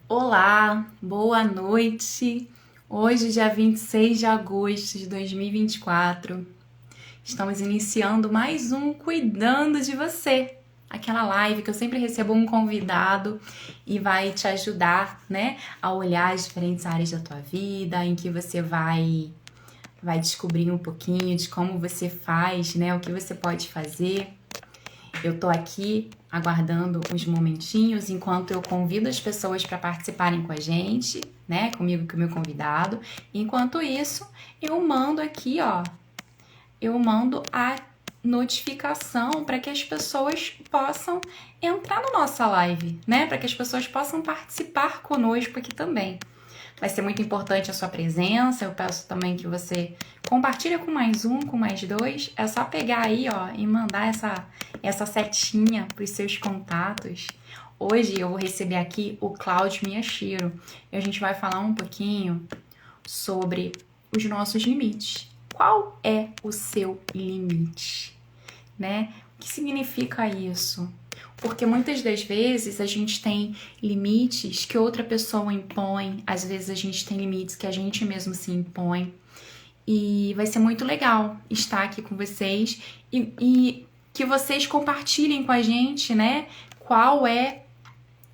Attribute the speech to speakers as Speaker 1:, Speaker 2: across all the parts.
Speaker 1: Olá, boa noite. Hoje, dia 26 de agosto de 2024, estamos iniciando mais um Cuidando de Você. Aquela live que eu sempre recebo um convidado e vai te ajudar, né, a olhar as diferentes áreas da tua vida, em que você vai descobrir um pouquinho de como você faz, né, o que você pode fazer. Eu tô aqui aguardando uns momentinhos enquanto eu convido as pessoas para participarem com a gente, né? Comigo e com o meu convidado. Enquanto isso, eu mando aqui, ó, eu mando a notificação para que as pessoas possam entrar na nossa live, né? Para que as pessoas possam participar conosco aqui também. Vai ser muito importante a sua presença. Eu peço também que você compartilhe com mais um, com mais dois. É só pegar aí, ó, e mandar essa setinha para os seus contatos. Hoje eu vou receber aqui o Cláudio Miyashiro e a gente vai falar um pouquinho sobre os nossos limites. Qual é o seu limite, né? O que significa isso? Porque muitas das vezes a gente tem limites que outra pessoa impõe, às vezes a gente tem limites que a gente mesmo se impõe. E vai ser muito legal estar aqui com vocês e que vocês compartilhem com a gente, né? Qual é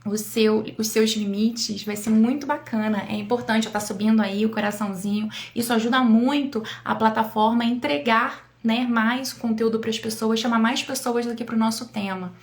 Speaker 1: os seus limites, vai ser muito bacana. É importante eu estar subindo aí o coraçãozinho. Isso ajuda muito a plataforma a entregar, né, mais conteúdo para as pessoas, chamar mais pessoas aqui para o nosso tema.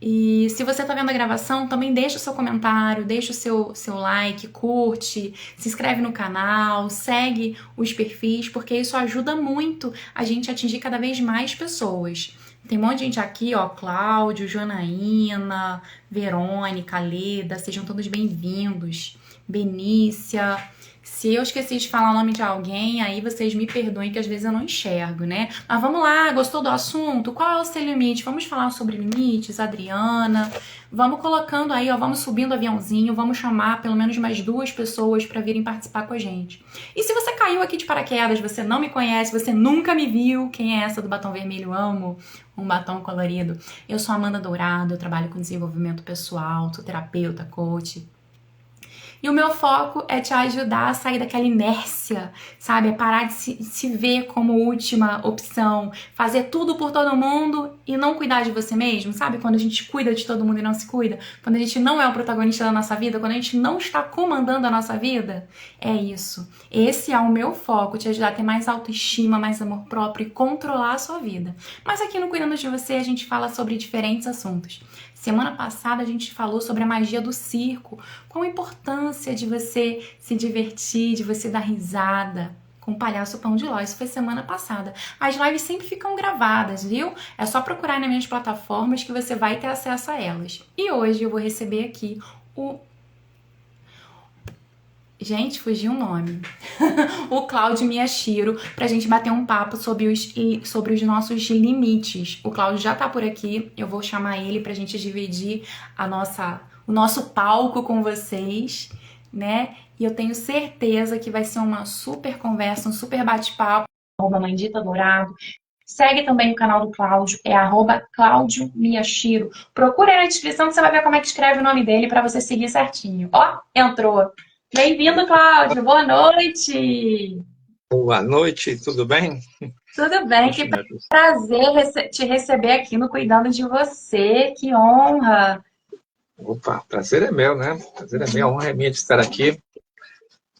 Speaker 1: E se você tá vendo a gravação, também deixa o seu comentário, deixa o seu like, curte, se inscreve no canal, segue os perfis, porque isso ajuda muito a gente a atingir cada vez mais pessoas. Tem um monte de gente aqui, ó, Cláudio, Janaína, Verônica, Leda, sejam todos bem-vindos. Benícia. Se eu esqueci de falar o nome de alguém, aí vocês me perdoem que às vezes eu não enxergo, né? Mas vamos lá, gostou do assunto? Qual é o seu limite? Vamos falar sobre limites, Adriana. Vamos colocando aí, ó, vamos subindo o aviãozinho, vamos chamar pelo menos mais 2 pessoas para virem participar com a gente. E se você caiu aqui de paraquedas, você não me conhece, você nunca me viu, quem é essa do batom vermelho? Amo um batom colorido. Eu sou Amanda Dourado, eu trabalho com desenvolvimento pessoal, sou terapeuta, coach. E o meu foco é te ajudar a sair daquela inércia, sabe? É parar de se ver como última opção, fazer tudo por todo mundo e não cuidar de você mesmo, sabe? Quando a gente cuida de todo mundo e não se cuida, quando a gente não é o protagonista da nossa vida, quando a gente não está comandando a nossa vida, é isso. Esse é o meu foco, te ajudar a ter mais autoestima, mais amor próprio e controlar a sua vida. Mas aqui no Cuidando de Você a gente fala sobre diferentes assuntos. Semana passada a gente falou sobre a magia do circo, qual a importância de você se divertir, de você dar risada com o palhaço Pão de Ló. Isso foi semana passada. As lives sempre ficam gravadas, viu? É só procurar nas minhas plataformas que você vai ter acesso a elas. E hoje eu vou receber aqui o... Gente, fugiu o nome. O Cláudio Miyashiro, pra gente bater um papo sobre os nossos limites. O Cláudio já tá por aqui, eu vou chamar ele pra gente dividir o nosso palco com vocês, né? E eu tenho certeza que vai ser uma super conversa, um super bate-papo. @Mandita Dourado. Segue também o canal do Cláudio, é @Cláudio Miyashiro. Procura aí na descrição que você vai ver como é que escreve o nome dele pra você seguir certinho. Ó, entrou. Bem-vindo, Cláudio. Boa noite.
Speaker 2: Boa noite, tudo bem?
Speaker 1: Tudo bem?
Speaker 2: Deixa
Speaker 1: Que
Speaker 2: eu me ajustar.
Speaker 1: prazer te receber aqui no Cuidando de Você. Que honra.
Speaker 2: Opa, prazer é meu, né? Prazer é meu, a honra é minha de estar aqui.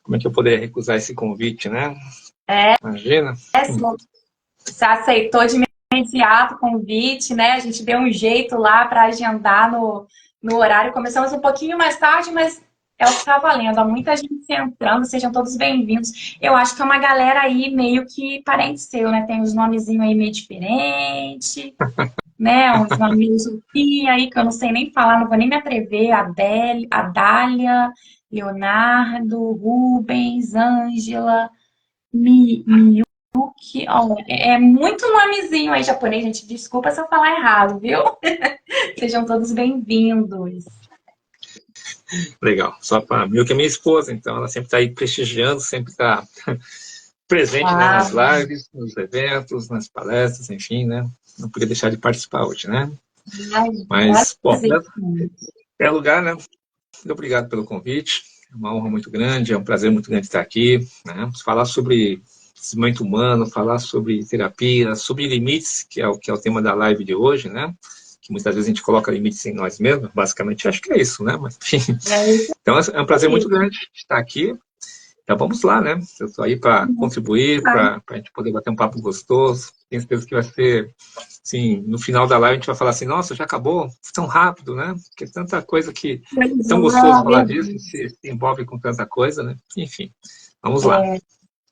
Speaker 2: Como é que eu poderia recusar esse convite, né? Imagina.
Speaker 1: Você aceitou de imediato o convite, né? A gente deu um jeito lá para agendar no horário. Começamos um pouquinho mais tarde, mas é o que está valendo. Há muita gente entrando, sejam todos bem-vindos. Eu acho que é uma galera aí meio que parente seu, né? Tem uns nomezinhos aí meio diferentes, né? Uns nomes aí que eu não sei nem falar, não vou nem me atrever. Adália, Leonardo, Rubens, Ângela, Miyuki. Ó, é muito nomezinho aí japonês, gente. Desculpa se eu falar errado, viu? Sejam todos bem-vindos.
Speaker 2: Legal. Só para mim, que é minha esposa, então ela sempre está aí prestigiando, sempre está presente, né, nas
Speaker 1: Uau.
Speaker 2: lives, nos eventos, nas palestras, enfim, né? Não podia deixar de participar hoje, né?
Speaker 1: Imagina,
Speaker 2: Mas, bom,
Speaker 1: prazer.
Speaker 2: é lugar, né? muito obrigado pelo convite. É uma honra muito grande, é um prazer muito grande estar aqui, né? Falar sobre desenvolvimento humano, falar sobre terapia, sobre limites, que é o tema da live de hoje, né? Que muitas vezes a gente coloca limites em nós mesmos, basicamente acho que é isso, né? Mas, enfim. Então é um prazer muito grande estar aqui. Então vamos lá, né? Eu estou aí para contribuir, para a gente poder bater um papo gostoso. Tenho certeza que vai ser, assim, no final da live a gente vai falar assim, nossa, já acabou tão rápido, né? Porque tanta coisa que é tão gostoso falar disso, se envolve com tanta coisa, né? Enfim, vamos lá.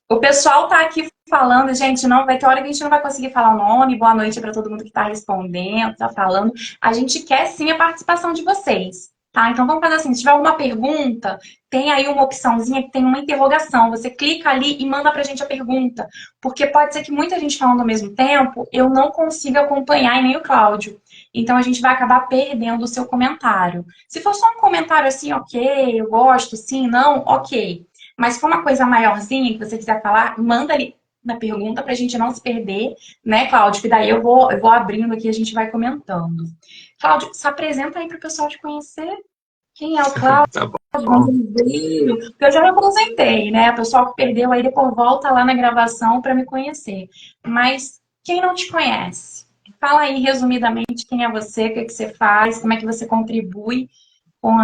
Speaker 1: O pessoal tá aqui falando, gente, não vai ter hora que a gente não vai conseguir falar o nome. Boa noite para todo mundo que está respondendo, está falando. A gente quer sim a participação de vocês, tá? Então vamos fazer assim, se tiver alguma pergunta, tem aí uma opçãozinha que tem uma interrogação. Você clica ali e manda pra gente a pergunta, porque pode ser que muita gente falando ao mesmo tempo, eu não consiga acompanhar e nem o Cláudio. Então a gente vai acabar perdendo o seu comentário. Se for só um comentário assim, ok, eu gosto, sim, não, ok. Mas se for uma coisa maiorzinha que você quiser falar, manda ali na pergunta para a gente não se perder, né, Cláudio? Que daí eu vou abrindo aqui e a gente vai comentando. Cláudio, se apresenta aí para o pessoal te conhecer. Quem é o Cláudio?
Speaker 2: Tá bom.
Speaker 1: Porque eu já me apresentei, né? O pessoal que perdeu aí depois volta lá na gravação para me conhecer. Mas quem não te conhece? Fala aí resumidamente quem é você, o que você faz, como é que você contribui com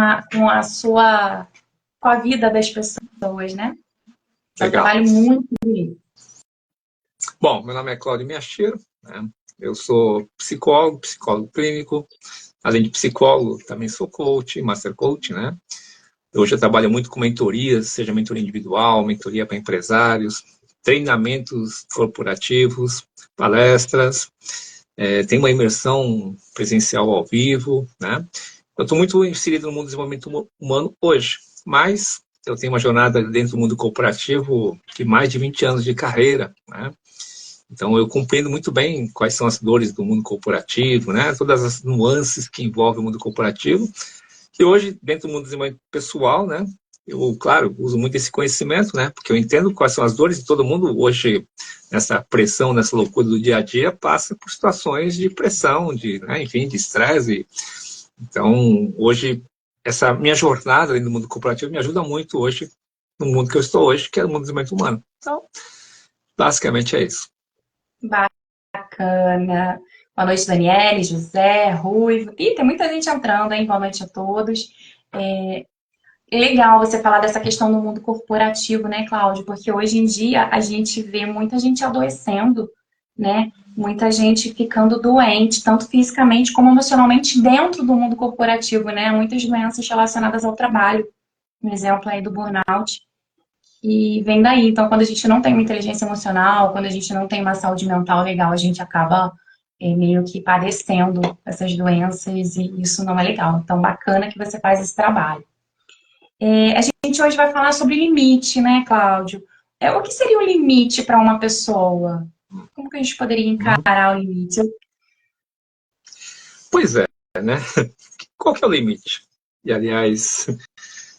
Speaker 1: a sua... com a vida das pessoas, né? Eu trabalho muito bonito.
Speaker 2: Bom, meu nome é Cláudio Miyashiro, né? Eu sou psicólogo clínico, além de psicólogo, também sou coach, master coach, né? Hoje eu trabalho muito com mentorias, seja mentoria individual, mentoria para empresários, treinamentos corporativos, palestras, tem uma imersão presencial ao vivo, né? Eu estou muito inserido no mundo do desenvolvimento humano hoje, mas eu tenho uma jornada dentro do mundo corporativo de mais de 20 anos de carreira, né? Então, eu compreendo muito bem quais são as dores do mundo corporativo, né? Todas as nuances que envolvem o mundo corporativo. E hoje, dentro do mundo do desenvolvimento pessoal, né? Eu, claro, uso muito esse conhecimento, né? Porque eu entendo quais são as dores de todo mundo hoje, nessa pressão, nessa loucura do dia a dia, passa por situações de pressão, né? Enfim, de estresse. Então, hoje, essa minha jornada dentro do mundo corporativo me ajuda muito hoje, no mundo que eu estou hoje, que é o mundo do desenvolvimento humano. Então, basicamente é isso.
Speaker 1: Bacana. Boa noite, Daniele, José, Ruivo. Ih, tem muita gente entrando, hein? Boa noite a todos. É legal você falar dessa questão do mundo corporativo, né, Cláudio? Porque hoje em dia a gente vê muita gente adoecendo, né? Muita gente ficando doente, tanto fisicamente como emocionalmente dentro do mundo corporativo, né? Muitas doenças relacionadas ao trabalho. Um exemplo aí do burnout. E vem daí. Então, quando a gente não tem uma inteligência emocional, quando a gente não tem uma saúde mental legal, a gente acaba meio que padecendo essas doenças e isso não é legal. Então, bacana que você faz esse trabalho. A gente hoje vai falar sobre limite, né, Cláudio? O que seria o limite para uma pessoa? Como que a gente poderia encarar o limite?
Speaker 2: Pois é, né? Qual que é o limite? E, aliás,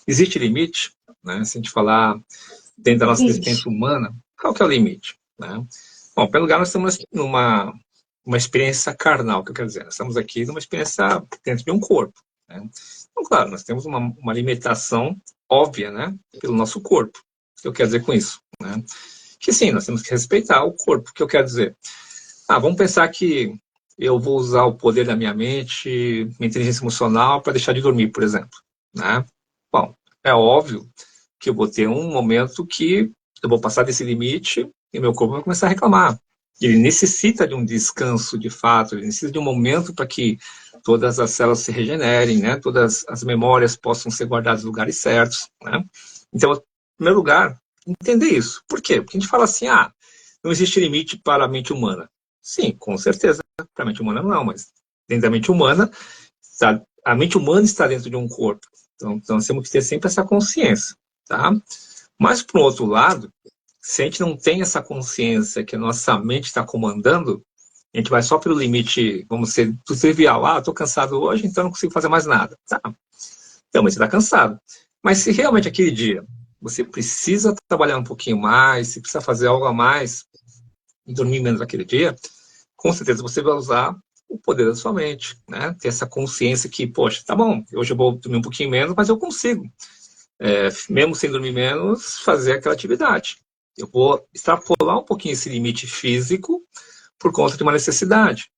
Speaker 2: existe limite, né? Se a gente falar dentro da nossa existência humana, qual que é o limite? Né? Bom, em primeiro lugar, nós estamos numa experiência carnal, que eu quero dizer. Nós estamos aqui numa experiência dentro de um corpo. Né? Então, claro, nós temos uma limitação óbvia, né? Pelo nosso corpo. O que eu quero dizer com isso? Né? Que sim, nós temos que respeitar o corpo. O que eu quero dizer? Vamos pensar que eu vou usar o poder da minha mente, minha inteligência emocional, para deixar de dormir, por exemplo. Né? Bom, é óbvio que eu vou ter um momento que eu vou passar desse limite e meu corpo vai começar a reclamar. Ele necessita de um descanso, de fato, ele necessita de um momento para que todas as células se regenerem, né? Todas as memórias possam ser guardadas em lugares certos. Né? Então, em primeiro lugar, entender isso. Por quê? Porque a gente fala assim, não existe limite para a mente humana. Sim, com certeza, para a mente humana não, mas dentro da mente humana, a mente humana está dentro de um corpo. Então, nós temos que ter sempre essa consciência. Tá? Mas, por outro lado, se a gente não tem essa consciência que a nossa mente está comandando, a gente vai só pelo limite, vamos ser do trivial. Estou cansado hoje, então não consigo fazer mais nada. Tá? Então, você está cansado. Mas se realmente aquele dia você precisa trabalhar um pouquinho mais, se precisa fazer algo a mais e dormir menos aquele dia, com certeza você vai usar o poder da sua mente, né? Ter essa consciência que, poxa, tá bom, hoje eu vou dormir um pouquinho menos, mas eu consigo, mesmo sem dormir menos, fazer aquela atividade. Eu vou extrapolar um pouquinho esse limite físico por conta de uma necessidade.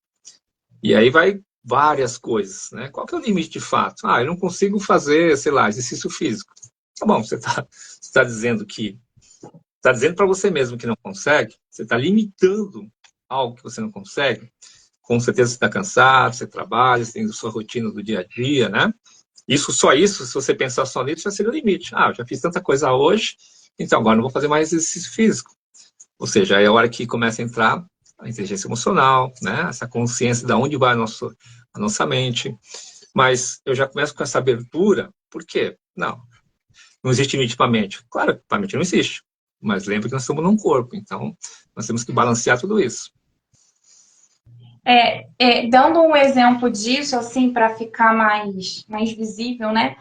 Speaker 2: E aí vai várias coisas, né? Qual que é o limite de fato? Eu não consigo fazer, sei lá, exercício físico. Tá bom, você tá dizendo que... Está dizendo para você mesmo que não consegue, você está limitando algo que você não consegue. Com certeza você está cansado, você trabalha, você tem a sua rotina do dia a dia, né? Só isso, se você pensar só nisso, já seria o limite. Eu já fiz tanta coisa hoje, então agora não vou fazer mais exercício físico. Ou seja, é a hora que começa a entrar a inteligência emocional, né? Essa consciência de onde vai a nossa mente. Mas eu já começo com essa abertura, por quê? Não existe limite para a mente. Claro, para a mente não existe. Mas lembra que nós estamos num corpo, então nós temos que balancear tudo isso.
Speaker 1: Dando um exemplo disso, assim, para ficar mais visível, né?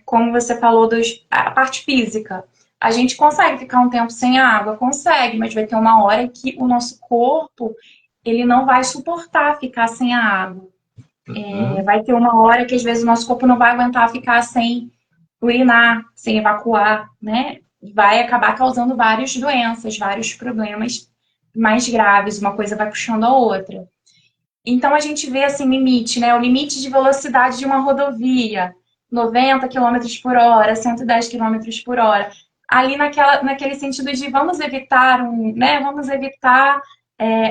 Speaker 1: Como você falou, a parte física. A gente consegue ficar um tempo sem água? Consegue, mas vai ter uma hora que o nosso corpo ele não vai suportar ficar sem a água. Vai ter uma hora que, às vezes, o nosso corpo não vai aguentar ficar sem urinar, sem evacuar, né? Vai acabar causando várias doenças, vários problemas mais graves. Uma coisa vai puxando a outra. Então, a gente vê, assim, limite, né? O limite de velocidade de uma rodovia, 90 km por hora, 110 km por hora. Ali naquele sentido de vamos evitar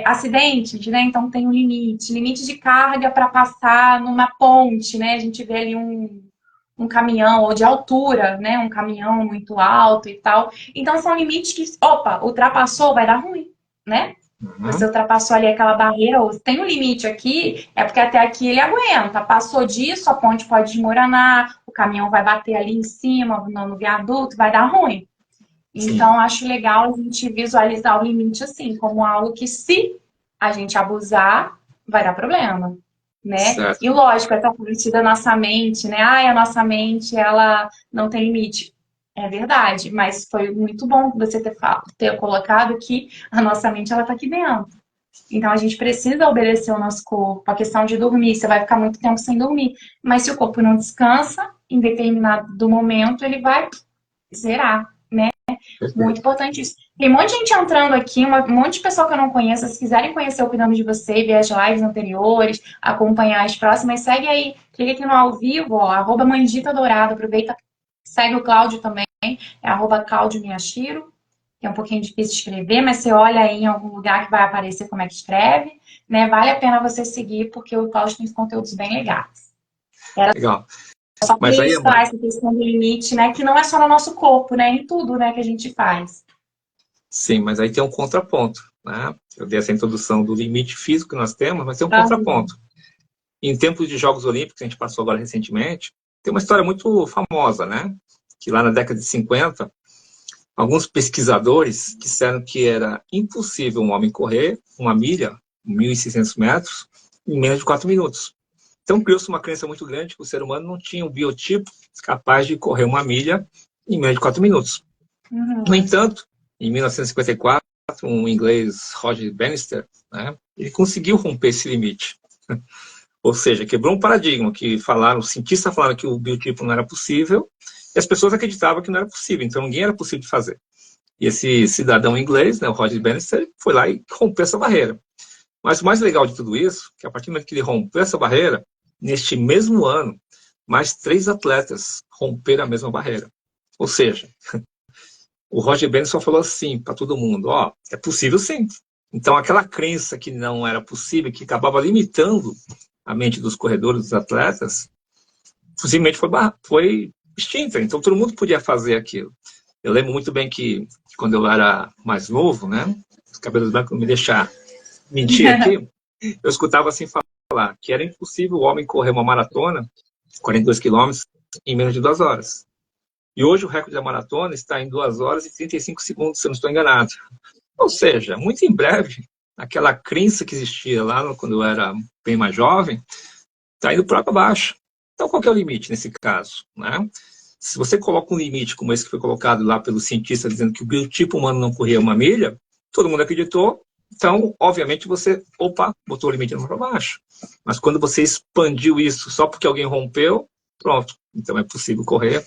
Speaker 1: acidentes, né? Então, tem um limite de carga para passar numa ponte, né? A gente vê ali um caminhão, ou de altura, né? Um caminhão muito alto e tal. Então, são limites que, ultrapassou, vai dar ruim, né? Você ultrapassou ali aquela barreira, ou tem um limite aqui, é porque até aqui ele aguenta. Passou disso, a ponte pode desmoronar, o caminhão vai bater ali em cima, no viaduto, vai dar ruim. Então, acho legal a gente visualizar o limite assim, como algo que, se a gente abusar, vai dar problema, né?
Speaker 2: Certo.
Speaker 1: E lógico, essa parte da nossa mente, né? A nossa mente, ela não tem limite. É verdade, mas foi muito bom você ter colocado que a nossa mente, ela tá aqui dentro. Então, a gente precisa obedecer o nosso corpo. A questão de dormir, você vai ficar muito tempo sem dormir. Mas se o corpo não descansa, em determinado momento, ele vai zerar, né? Muito importante isso. Tem um monte de gente entrando aqui, um monte de pessoa que eu não conheço. Se quiserem conhecer o Cuidando de Você, ver as lives anteriores, acompanhar as próximas, segue aí. Clica aqui no ao vivo, @Mandita Dourado. Aproveita, segue o Cláudio também, @Cláudio Miyashiro. É um pouquinho difícil de escrever, mas você olha aí em algum lugar que vai aparecer como é que escreve, né? Vale a pena você seguir, porque o Cláudio tem conteúdos bem legais.
Speaker 2: Legal.
Speaker 1: Só que ilustrar essa questão do limite, né? Que não é só no nosso corpo, né? Em tudo, né, que a gente faz.
Speaker 2: Sim, mas aí tem um contraponto, né? Eu dei essa introdução do limite físico que nós temos, mas tem um contraponto. Em tempos de Jogos Olímpicos, que a gente passou agora recentemente, tem uma história muito famosa, né? Que lá na década de 50, alguns pesquisadores disseram que era impossível um homem correr uma milha, 1.600 metros, em menos de 4 minutos. Então, criou-se uma crença muito grande que o ser humano não tinha um biotipo capaz de correr uma milha em menos de 4 minutos. No entanto, em 1954, um inglês, Roger Bannister, né, ele conseguiu romper esse limite. Ou seja, quebrou um paradigma que os cientistas falaram que o biotipo não era possível e as pessoas acreditavam que não era possível, então ninguém era possível de fazer. E esse cidadão inglês, né, o Roger Bannister, foi lá e rompeu essa barreira. Mas o mais legal de tudo isso, que a partir do momento que ele rompeu essa barreira, neste mesmo ano, mais 3 atletas romperam a mesma barreira. Ou seja, o Roger Bannister só falou assim para todo mundo, é possível sim. Então aquela crença que não era possível, que acabava limitando a mente dos corredores, dos atletas, possivelmente foi extinta. Então todo mundo podia fazer aquilo. Eu lembro muito bem que quando eu era mais novo, né, os cabelos brancos não me deixaram mentir aqui, eu escutava assim falar que era impossível o homem correr uma maratona, 42 quilômetros, em menos de 2 horas. E hoje o recorde da maratona está em 2 horas e 35 segundos, se eu não estou enganado. Ou seja, muito em breve, aquela crença que existia lá quando eu era bem mais jovem, está indo para baixo. Então, qual que é o limite nesse caso, né? Se você coloca um limite como esse que foi colocado lá pelo cientista, dizendo que o biotipo humano não corria uma milha, todo mundo acreditou, Então, obviamente, você, botou o limite para baixo. Mas quando você expandiu isso só porque alguém rompeu, pronto. Então é possível correr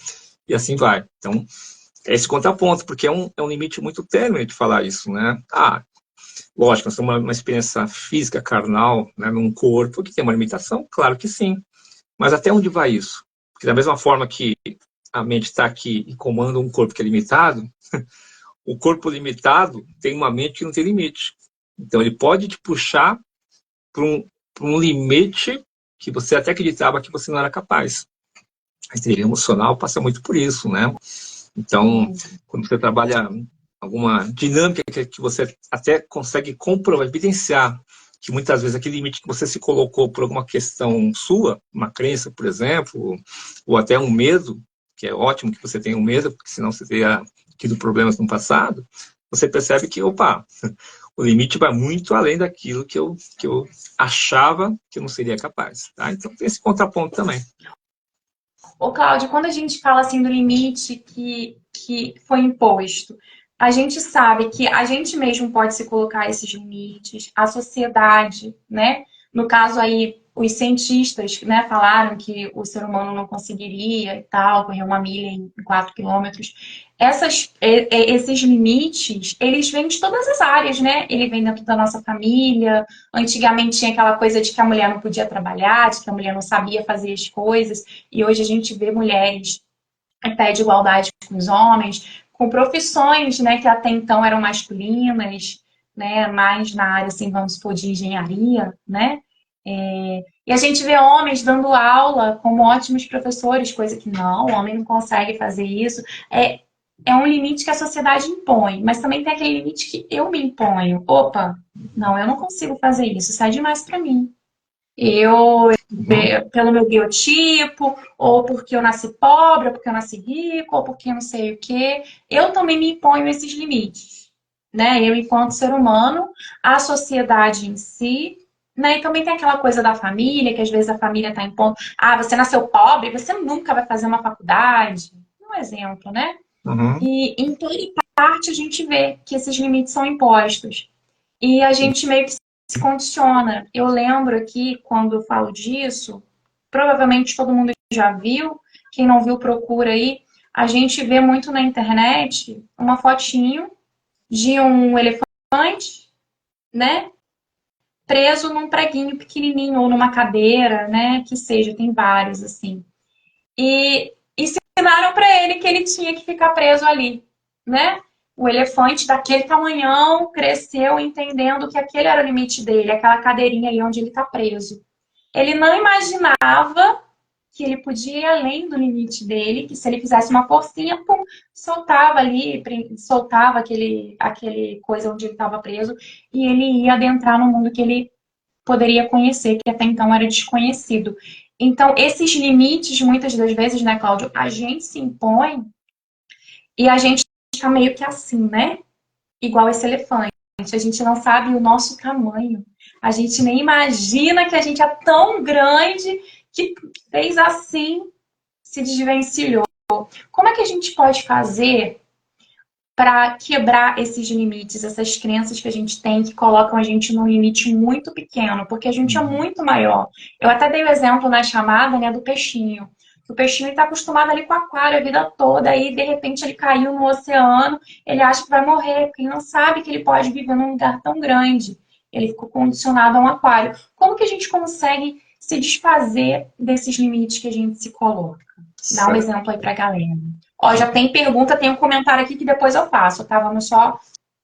Speaker 2: e assim vai. Então, é esse contraponto, porque é um limite muito tênue de falar isso, né? Lógico, nós temos uma experiência física, carnal, né, num corpo que tem uma limitação, claro que sim. Mas até onde vai isso? Porque da mesma forma que a mente está aqui e comanda um corpo que é limitado, o corpo limitado tem uma mente que não tem limite. Então ele pode te puxar para um limite que você até acreditava que você não era capaz. A inteligência emocional passa muito por isso, né? Então, quando você trabalha alguma dinâmica que você até consegue comprovar, evidenciar que muitas vezes aquele limite que você se colocou por alguma questão sua, uma crença, por exemplo, ou até um medo, que é ótimo que você tenha um medo, porque senão você teria tido problemas no passado, você percebe que, opa, o limite vai muito além daquilo que eu achava que eu não seria capaz. Tá? Então tem esse contraponto também.
Speaker 1: Ô, Cláudio, quando a gente fala assim do limite que foi imposto, a gente sabe que a gente mesmo pode se colocar esses limites, a sociedade, né? No caso aí, os cientistas, né, falaram que o ser humano não conseguiria e tal, correr uma milha em 4 quilômetros. Esses limites, eles vêm de todas as áreas, né? Ele vem dentro da nossa família. Antigamente tinha aquela coisa de que a mulher não podia trabalhar, de que a mulher não sabia fazer as coisas. E hoje a gente vê mulheres em pé de igualdade com os homens, com profissões, né, que até então eram masculinas, né, mais na área, assim, vamos supor, de engenharia, né? E a gente vê homens dando aula como ótimos professores, coisa que não, o homem não consegue fazer isso. É um limite que a sociedade impõe, mas também tem aquele limite que eu me imponho. Opa, não, eu não consigo fazer isso, sai demais para mim. Eu, pelo meu biotipo, ou porque eu nasci pobre, ou porque eu nasci rico, ou porque eu não sei o quê, eu também me imponho esses limites, né? Eu, enquanto ser humano, a sociedade em si, né? E também tem aquela coisa da família, que às vezes a família está impondo, você nasceu pobre, você nunca vai fazer uma faculdade. Um exemplo, né?
Speaker 2: Uhum.
Speaker 1: E em toda parte a gente vê que esses limites são impostos. E a gente meio que se condiciona. Eu lembro aqui, quando eu falo disso, provavelmente todo mundo já viu, quem não viu, procura aí. A gente vê muito na internet uma fotinho de um elefante, né? Preso num preguinho pequenininho, ou numa cadeira, né? Que seja, tem vários assim. E ensinaram para ele que ele tinha que ficar preso ali, né? O elefante daquele tamanhão cresceu entendendo que aquele era o limite dele, aquela cadeirinha ali onde ele está preso. Ele não imaginava que ele podia ir além do limite dele, que se ele fizesse uma forcinha, pum, soltava ali, soltava aquele coisa onde ele estava preso, e ele ia adentrar no mundo que ele poderia conhecer, que até então era desconhecido. Então, esses limites, muitas das vezes, né, Cláudio, a gente se impõe e a gente fica meio que assim, né? Igual esse elefante. A gente não sabe o nosso tamanho. A gente nem imagina que a gente é tão grande que fez assim, se desvencilhou. Como é que a gente pode fazer para quebrar esses limites, essas crenças que a gente tem que colocam a gente num limite muito pequeno, porque a gente é muito maior. Eu até dei o exemplo na chamada, né, do peixinho. O peixinho está acostumado ali com o aquário a vida toda, aí de repente ele caiu no oceano, ele acha que vai morrer, porque ele não sabe que ele pode viver num lugar tão grande. Ele ficou condicionado a um aquário. Como que a gente consegue se desfazer desses limites que a gente se coloca? Dá um
Speaker 2: Certo.
Speaker 1: exemplo aí pra galera. Ó, já tem pergunta, tem um comentário aqui que depois eu faço, tá? Vamos só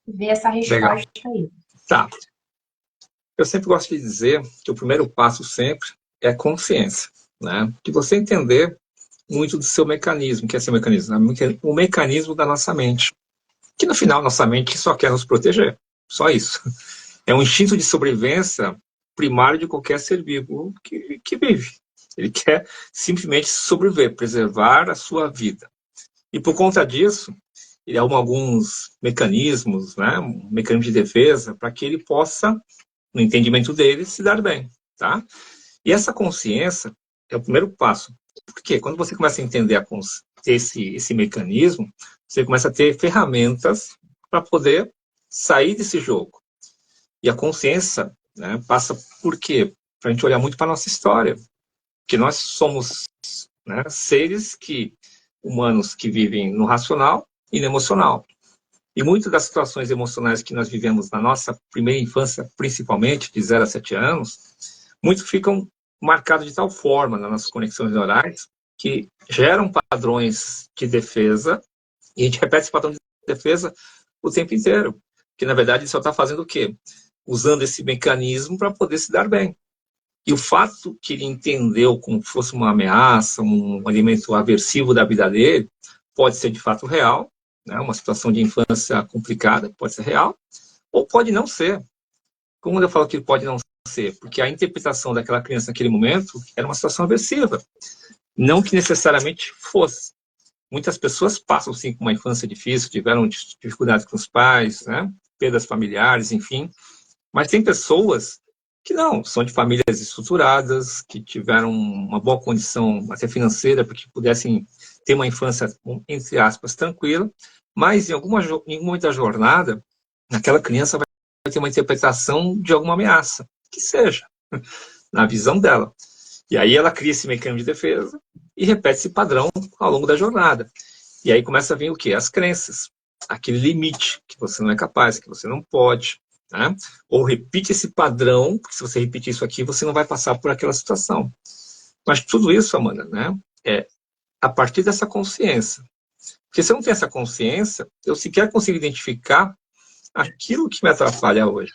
Speaker 1: ver essa
Speaker 2: Legal.
Speaker 1: resposta aí.
Speaker 2: Tá. Eu sempre gosto de dizer que o primeiro passo sempre é a consciência, né? De você entender muito do seu mecanismo, que é seu mecanismo, né? O mecanismo da nossa mente, que no final nossa mente só quer nos proteger, só isso. É um instinto de sobrevivência primário de qualquer ser vivo que vive. Ele quer simplesmente sobreviver, preservar a sua vida. E por conta disso, ele arruma alguns mecanismos, né? Um mecanismo de defesa para que ele possa, no entendimento dele, se dar bem, tá? E essa consciência é o primeiro passo. Porque quando você começa a entender esse mecanismo, você começa a ter ferramentas para poder sair desse jogo. E a consciência, né, passa por quê? Para a gente olhar muito para a nossa história. Que nós somos, né, seres humanos que vivem no racional e no emocional. E muitas das situações emocionais que nós vivemos na nossa primeira infância, principalmente de 0 a 7 anos, muitos ficam marcados de tal forma nas nossas conexões neurais que geram padrões de defesa e a gente repete esse padrão de defesa o tempo inteiro. Que, na verdade, ele só está fazendo o quê? Usando esse mecanismo para poder se dar bem. E o fato que ele entendeu como fosse uma ameaça, um elemento aversivo da vida dele, pode ser de fato real, né? Uma situação de infância complicada, pode ser real, ou pode não ser. Como eu falo que pode não ser? Porque a interpretação daquela criança naquele momento era uma situação aversiva. Não que necessariamente fosse. Muitas pessoas passam, sim, com uma infância difícil, tiveram dificuldades com os pais, né? Perdas familiares, enfim. Mas tem pessoas que não, são de famílias estruturadas, que tiveram uma boa condição até financeira, para que pudessem ter uma infância, entre aspas, tranquila, mas em algum momento da jornada, aquela criança vai ter uma interpretação de alguma ameaça, que seja, na visão dela. E aí ela cria esse mecanismo de defesa e repete esse padrão ao longo da jornada. E aí começa a vir o quê? As crenças, aquele limite, que você não é capaz, que você não pode, né? Ou repite esse padrão, porque se você repetir isso aqui, você não vai passar por aquela situação. Mas tudo isso, Amanda, né, é a partir dessa consciência. Porque se eu não tenho essa consciência, eu sequer consigo identificar aquilo que me atrapalha hoje.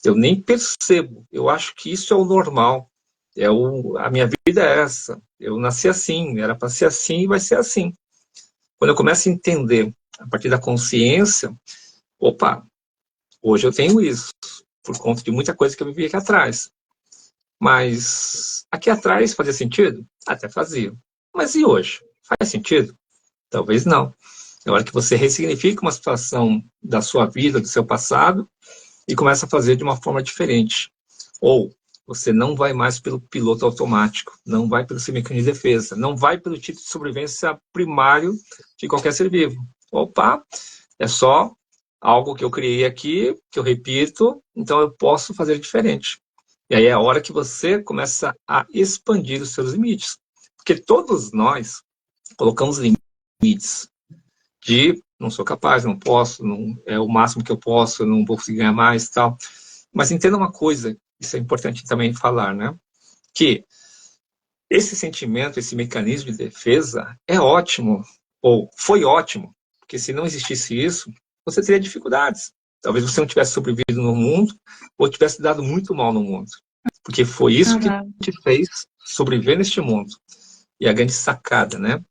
Speaker 2: Eu nem percebo. Eu acho que isso é o normal. A minha vida é essa. Eu nasci assim, era para ser assim e vai ser assim. Quando eu começo a entender, a partir da consciência, opa, hoje eu tenho isso, por conta de muita coisa que eu vivi aqui atrás. Mas aqui atrás fazia sentido? Até fazia. Mas e hoje? Faz sentido? Talvez não. É hora que você ressignifica uma situação da sua vida, do seu passado, e começa a fazer de uma forma diferente. Ou você não vai mais pelo piloto automático, não vai pelo seu mecanismo de defesa, não vai pelo tipo de sobrevivência primário de qualquer ser vivo. Opa, é só algo que eu criei aqui, que eu repito, então eu posso fazer diferente. E aí é a hora que você começa a expandir os seus limites. Porque todos nós colocamos limites de não sou capaz, não posso, não é o máximo que eu posso, eu não vou conseguir ganhar mais e tal. Mas entenda uma coisa, isso é importante também falar, né? Que esse sentimento, esse mecanismo de defesa é ótimo, ou foi ótimo, porque se não existisse isso, você teria dificuldades. Talvez você não tivesse sobrevivido no mundo, ou tivesse dado muito mal no mundo. Porque foi isso que te fez sobreviver neste mundo. E a grande sacada, né?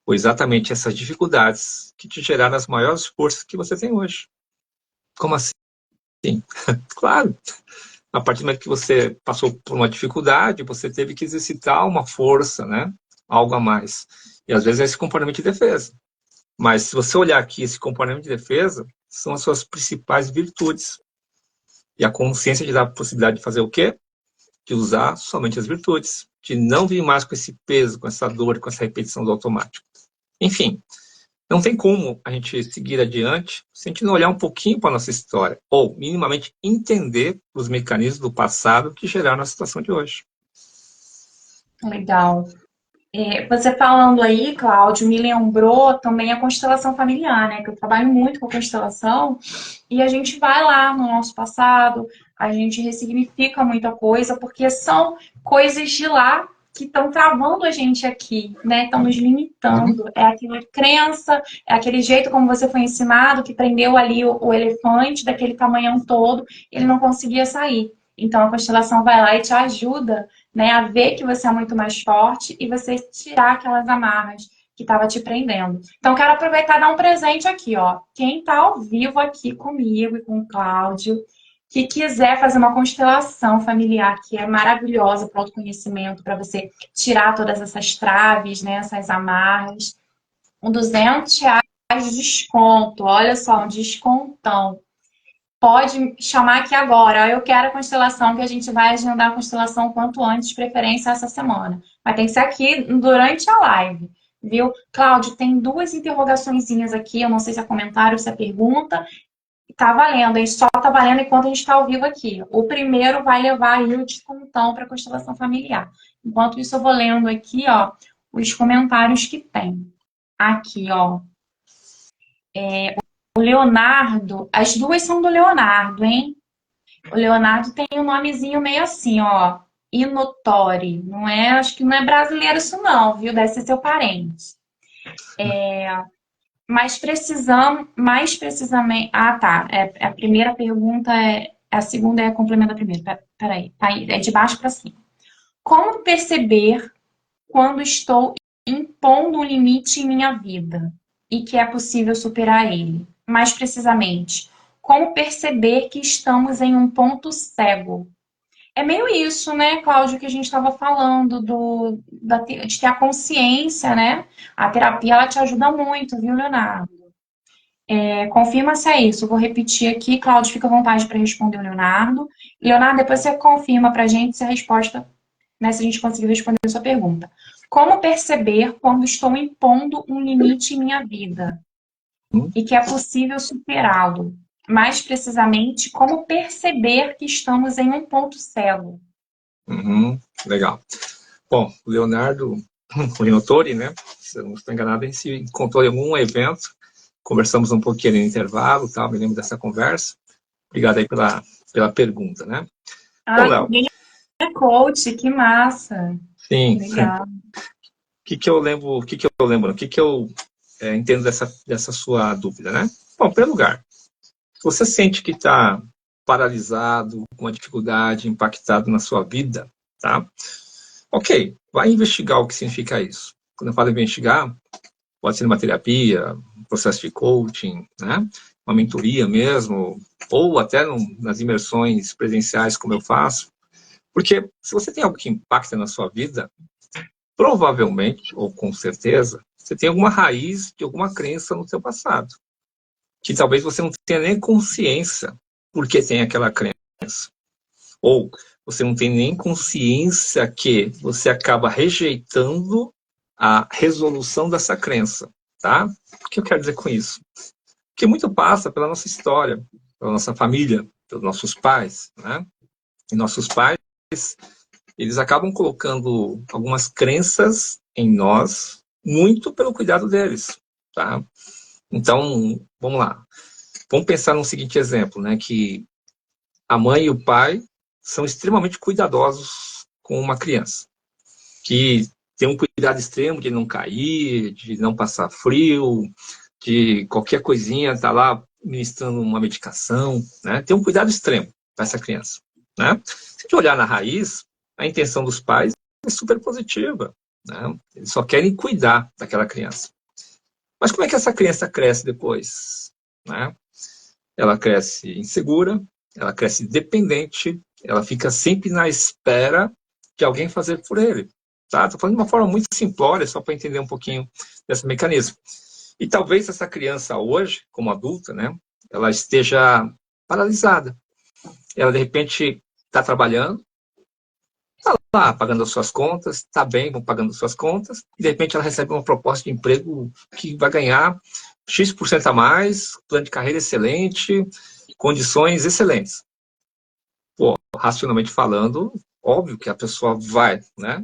Speaker 2: Foi exatamente essas dificuldades que te geraram as maiores forças que você tem hoje. Como assim? Claro. A partir do momento que você passou por uma dificuldade, você teve que exercitar uma força, né? Algo a mais. E às vezes é esse comportamento de defesa. Mas se você olhar aqui, esse comportamento de defesa são as suas principais virtudes. E a consciência te dá a possibilidade de fazer o quê? De usar somente as virtudes. De não vir mais com esse peso, com essa dor, com essa repetição do automático. Enfim, não tem como a gente seguir adiante se a gente não olhar um pouquinho para a nossa história, ou minimamente entender os mecanismos do passado que geraram a situação de hoje.
Speaker 1: Legal. Você falando aí, Cláudio, me lembrou também a constelação familiar, né? Que eu trabalho muito com constelação e a gente vai lá no nosso passado, a gente ressignifica muita coisa, porque são coisas de lá que estão travando a gente aqui, né? Estão nos limitando. É aquela crença, é aquele jeito como você foi ensinado, que prendeu ali o elefante daquele tamanhão todo, ele não conseguia sair. Então a constelação vai lá e te ajuda, né, a ver que você é muito mais forte e você tirar aquelas amarras que estava te prendendo. Então, quero aproveitar e dar um presente aqui, ó. Quem está ao vivo aqui comigo e com o Cláudio, que quiser fazer uma constelação familiar, que é maravilhosa para o autoconhecimento, para você tirar todas essas traves, né, essas amarras, um R$ 200 de desconto. Olha só, um descontão. Pode chamar aqui agora. Eu quero a constelação, que a gente vai agendar a constelação quanto antes, de preferência essa semana. Mas tem que ser aqui durante a live, viu? Cláudio, tem duas interrogaçõezinhas aqui, eu não sei se é comentário ou se é pergunta. Tá valendo, hein? Só tá valendo enquanto a gente está ao vivo aqui. O primeiro vai levar aí o descontão para a constelação familiar. Enquanto isso, eu vou lendo aqui, ó, os comentários que tem. Aqui, ó. O Leonardo, as duas são do Leonardo, hein? O Leonardo tem um nomezinho meio assim, ó. Inotori. Não é, acho que não é brasileiro isso não, viu? Deve ser seu parente. Mais precisamente. Ah, tá. A primeira pergunta é. A segunda é complemento da primeira. Peraí. Tá aí, é de baixo para cima. Como perceber quando estou impondo um limite em minha vida e que é possível superar ele? Mais precisamente, como perceber que estamos em um ponto cego? É meio isso, né, Cláudio, que a gente estava falando de ter a consciência, né? A terapia, ela te ajuda muito, viu, Leonardo? Confirma se é isso. Eu vou repetir aqui. Cláudio, fica à vontade para responder o Leonardo. Leonardo, depois você confirma para a gente se a resposta, né, se a gente conseguiu responder a sua pergunta. Como perceber quando estou impondo um limite em minha vida e que é possível superá-lo? Mais precisamente, como perceber que estamos em um ponto cego?
Speaker 2: Uhum, legal. Bom, o Leonardo, o Rinotori, né? Se eu não estou enganado, a gente se encontrou em algum evento, conversamos um pouquinho no intervalo, tal, me lembro dessa conversa. Obrigado aí pela pergunta, né? Bom,
Speaker 1: Ah,
Speaker 2: Léo,
Speaker 1: também é coach, que massa.
Speaker 2: sim,
Speaker 1: Legal.
Speaker 2: que eu lembro, o que eu entendo dessa sua dúvida, né? Bom, em primeiro lugar, se você sente que está paralisado, com uma dificuldade, impactado na sua vida, tá? Ok, vai investigar o que significa isso. Quando eu falo investigar, pode ser uma terapia, um processo de coaching, né? Uma mentoria mesmo, ou até nas imersões presenciais, como eu faço. Porque se você tem algo que impacta na sua vida, provavelmente, ou com certeza, você tem alguma raiz de alguma crença no seu passado, que talvez você não tenha nem consciência porque tem aquela crença. Ou você não tem nem consciência que você acaba rejeitando a resolução dessa crença, tá? O que eu quero dizer com isso? Que muito passa pela nossa história, pela nossa família, pelos nossos pais, né? E nossos pais, eles acabam colocando algumas crenças em nós, muito pelo cuidado deles, tá? Então, vamos lá. Vamos pensar num seguinte exemplo, né? Que a mãe e o pai são extremamente cuidadosos com uma criança, que tem um cuidado extremo de não cair, de não passar frio, de qualquer coisinha estar lá ministrando uma medicação, né? Tem um cuidado extremo para essa criança, né? Se a gente olhar na raiz, a intenção dos pais é super positiva, né? Eles só querem cuidar daquela criança. Mas como é que essa criança cresce depois, né? Ela cresce insegura, ela cresce dependente, ela fica sempre na espera de alguém fazer por ele. Tá? Estou falando de uma forma muito simplória, só para entender um pouquinho desse mecanismo. E talvez essa criança hoje, como adulta, né, ela esteja paralisada. Ela, de repente, está trabalhando, está lá pagando as suas contas, está bem, vão pagando as suas contas, e de repente ela recebe uma proposta de emprego que vai ganhar X% a mais, plano de carreira excelente, condições excelentes. Pô, racionalmente falando, óbvio que a pessoa vai, né?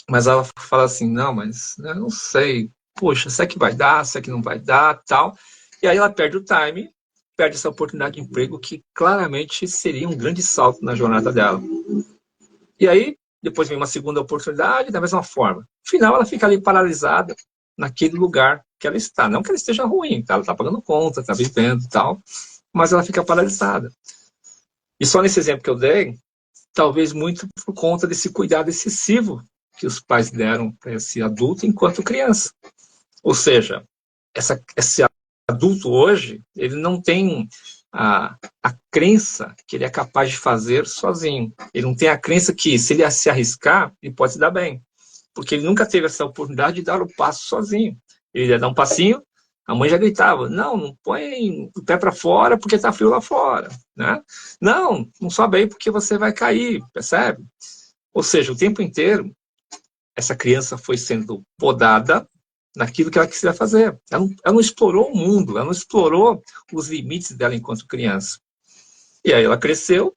Speaker 2: Mas ela fala assim, não, mas eu não sei, poxa, será que vai dar, será que não vai dar, tal. E aí ela perde o time, perde essa oportunidade de emprego que claramente seria um grande salto na jornada dela. E aí, depois vem uma segunda oportunidade, da mesma forma. No final, ela fica ali paralisada naquele lugar que ela está. Não que ela esteja ruim, tá? Ela está pagando conta, está vivendo e tal, mas ela fica paralisada. E só nesse exemplo que eu dei, talvez muito por conta desse cuidado excessivo que os pais deram para esse adulto enquanto criança. Ou seja, esse adulto hoje, ele não tem a crença que ele é capaz de fazer sozinho. Ele não tem a crença que, se ele se arriscar, ele pode se dar bem. Porque ele nunca teve essa oportunidade de dar o passo sozinho. Ele ia dar um passinho, a mãe já gritava, não põe o pé para fora porque está frio lá fora. Né? Não sobe aí porque você vai cair, percebe? Ou seja, o tempo inteiro, essa criança foi sendo podada naquilo que ela queria fazer. Ela não explorou o mundo, ela não explorou os limites dela enquanto criança. E aí ela cresceu, o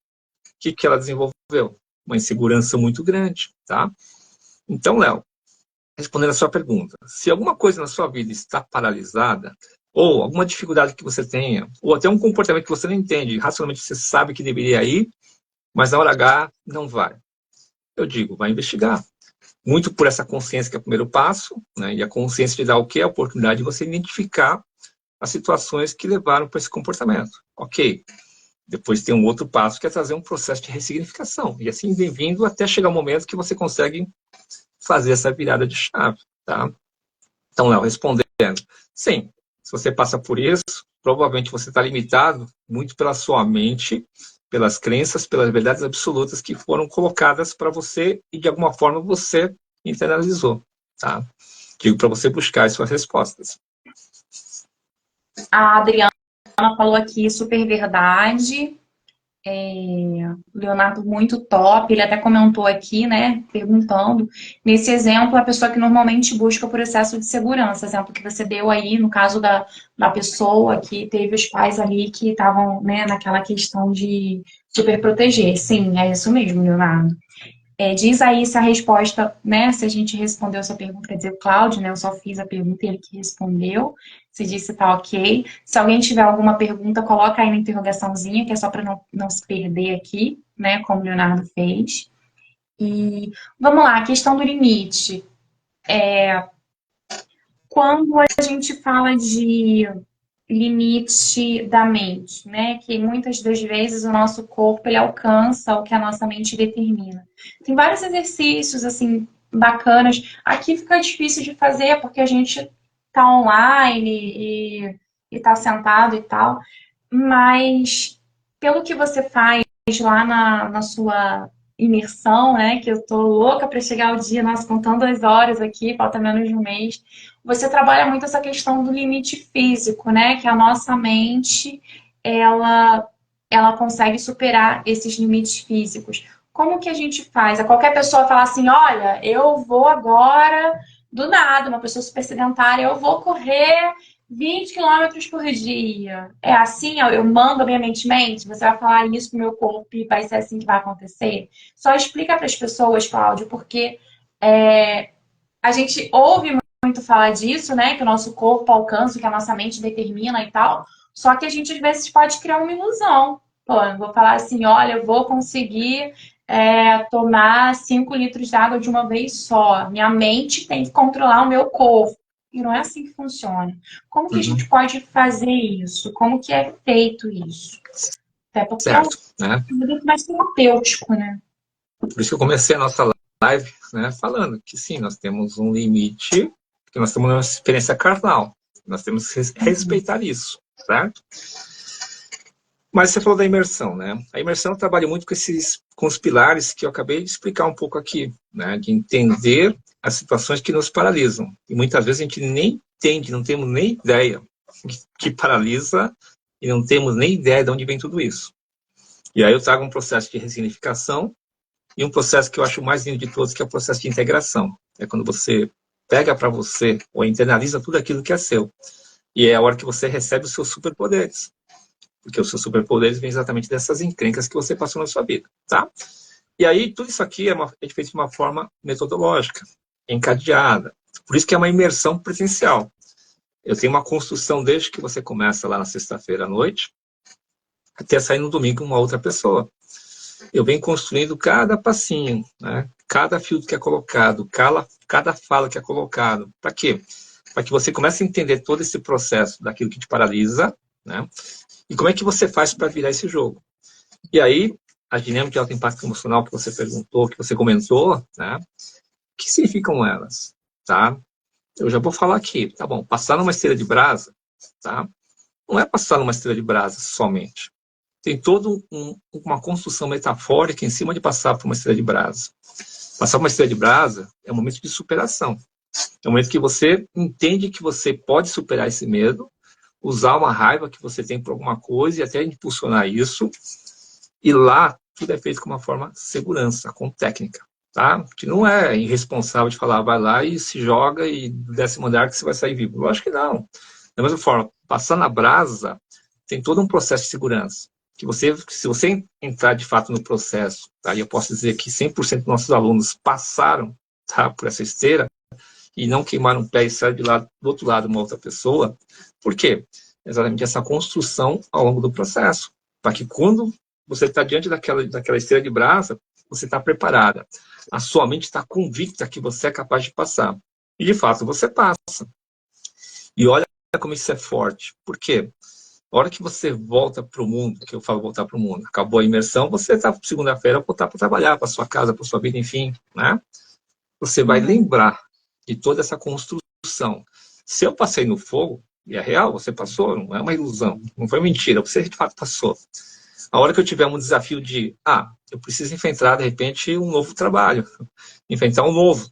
Speaker 2: que ela desenvolveu? Uma insegurança muito grande, tá? Então, Léo, respondendo a sua pergunta, se alguma coisa na sua vida está paralisada, ou alguma dificuldade que você tenha, ou até um comportamento que você não entende, racionalmente você sabe que deveria ir, mas na hora H não vai. Eu digo, vai investigar. Muito por essa consciência que é o primeiro passo, né? E a consciência te dá o quê? A oportunidade de você identificar as situações que levaram para esse comportamento. Ok. Depois tem um outro passo que é trazer um processo de ressignificação. E assim vem vindo até chegar o momento que você consegue fazer essa virada de chave, tá? Então, Léo, respondendo, sim, se você passa por isso, provavelmente você está limitado muito pela sua mente, pelas crenças, pelas verdades absolutas que foram colocadas para você e de alguma forma você internalizou, tá? Digo para você buscar as suas respostas.
Speaker 1: A Adriana falou aqui super verdade. Leonardo muito top, ele até comentou aqui, né, perguntando, nesse exemplo, a pessoa que normalmente busca o processo de segurança, exemplo que você deu aí, no caso da pessoa que teve os pais ali que estavam, né, naquela questão de super proteger. Sim, é isso mesmo, Leonardo. Diz aí se a resposta, né, se a gente respondeu essa pergunta, quer dizer, o Cláudio, né, eu só fiz a pergunta e ele que respondeu, se disse tá ok. Se alguém tiver alguma pergunta, coloca aí na interrogaçãozinha, que é só para não se perder aqui, né, como o Leonardo fez. E vamos lá, a questão do limite. Quando a gente fala de limite da mente, né? Que muitas das vezes o nosso corpo ele alcança o que a nossa mente determina. Tem vários exercícios assim bacanas. Aqui fica difícil de fazer porque a gente tá online e tá sentado e tal, mas pelo que você faz lá na sua imersão, né? Que eu tô louca para chegar o dia, nossa, contando as horas aqui, falta menos de um mês. Você trabalha muito essa questão do limite físico, né? Que a nossa mente, ela, ela consegue superar esses limites físicos. Como que a gente faz? A qualquer pessoa falar assim, olha, eu vou agora, do nada, uma pessoa super sedentária, eu vou correr 20 quilômetros por dia. É assim, eu mando a minha mente, você vai falar isso pro meu corpo e vai ser assim que vai acontecer? Só explica para as pessoas, Cláudio, porque a gente ouve muito falar disso, né? Que o nosso corpo alcança, o que a nossa mente determina e tal. Só que a gente, às vezes, pode criar uma ilusão. Pô, eu vou falar assim, olha, eu vou conseguir tomar 5 litros de água de uma vez só. Minha mente tem que controlar o meu corpo. E não é assim que funciona. Como que a gente pode fazer isso? Como que é feito isso? Até porque é um
Speaker 2: Certo, né?
Speaker 1: muito mais terapêutico, né?
Speaker 2: Por isso que eu comecei a nossa live, né, falando que sim, nós temos um limite, que nós temos uma experiência carnal. Nós temos que respeitar isso, certo? Mas você falou da imersão, né? A imersão trabalha muito com os pilares que eu acabei de explicar um pouco aqui, né? De entender as situações que nos paralisam. E muitas vezes a gente nem entende, não temos nem ideia que paralisa e não temos nem ideia de onde vem tudo isso. E aí eu trago um processo de ressignificação e um processo que eu acho mais lindo de todos, que é o processo de integração. É quando você pega para você ou internaliza tudo aquilo que é seu. E é a hora que você recebe os seus superpoderes. Porque os seus superpoderes vêm exatamente dessas encrencas que você passou na sua vida, tá? E aí, tudo isso aqui é feito de uma forma metodológica, encadeada. Por isso que é uma imersão presencial. Eu tenho uma construção desde que você começa lá na sexta-feira à noite, até sair no domingo com uma outra pessoa. Eu venho construindo cada passinho, né? Cada filtro que é colocado, cada fala que é colocado. Para quê? Para que você comece a entender todo esse processo daquilo que te paralisa, né? E como é que você faz para virar esse jogo? E aí, a dinâmica de alto impacto emocional que você perguntou, que você comentou, né? O que significam elas? Tá? Eu já vou falar aqui, tá bom? Passar numa esteira de brasa, tá? Não é passar numa esteira de brasa somente. Tem toda uma construção metafórica em cima de passar por uma esteira de brasa. Passar por uma esteira de brasa é um momento de superação. É um momento que você entende que você pode superar esse medo, usar uma raiva que você tem por alguma coisa e até impulsionar isso. E lá, tudo é feito com uma forma de segurança, com técnica. tá? Que não é irresponsável de falar, vai lá e se joga e do 10º andar que você vai sair vivo. Lógico que não. Da mesma forma, passar na brasa tem todo um processo de segurança. Que você, se você entrar de fato no processo, tá? E eu posso dizer que 100% dos nossos alunos passaram, tá, por essa esteira e não queimaram o pé e saíram de lá, do outro lado uma outra pessoa. Por quê? Exatamente essa construção ao longo do processo. Para que quando você está diante daquela esteira de brasa, você está preparada. A sua mente está convicta que você é capaz de passar. E, de fato, você passa. E olha como isso é forte. Por quê? A hora que você volta para o mundo, que eu falo voltar para o mundo, acabou a imersão, você está segunda-feira voltar para trabalhar, para sua casa, para sua vida, enfim, né? Você vai lembrar de toda essa construção. Se eu passei no fogo, e é real, você passou, não é uma ilusão, não foi mentira, você de fato passou. A hora que eu tiver um desafio de, eu preciso enfrentar, de repente, um novo trabalho, enfrentar um novo,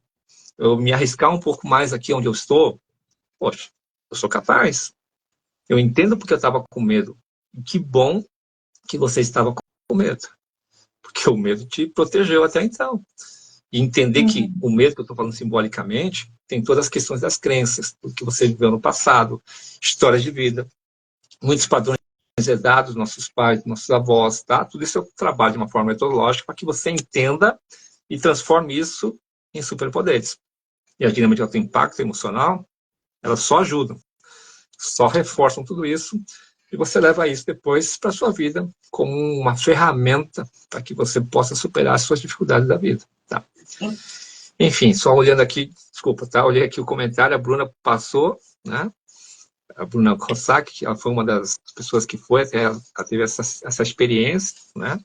Speaker 2: eu me arriscar um pouco mais aqui onde eu estou, poxa, eu sou capaz. Eu entendo porque eu estava com medo. E que bom que você estava com medo. Porque o medo te protegeu até então. E entender que o medo que eu estou falando simbolicamente tem todas as questões das crenças, do que você viveu no passado, histórias de vida, muitos padrões herdados dos nossos pais, dos nossos avós, tá? Tudo isso eu trabalho de uma forma metodológica para que você entenda e transforme isso em superpoderes. E a dinâmica do impacto emocional, elas só ajudam, só reforçam tudo isso e você leva isso depois para a sua vida como uma ferramenta para que você possa superar as suas dificuldades da vida, tá? Enfim, só olhando aqui, desculpa, tá? Olhei aqui o comentário, a Bruna passou, né? A Bruna Kossak, ela foi uma das pessoas que foi, até ela teve essa experiência, né?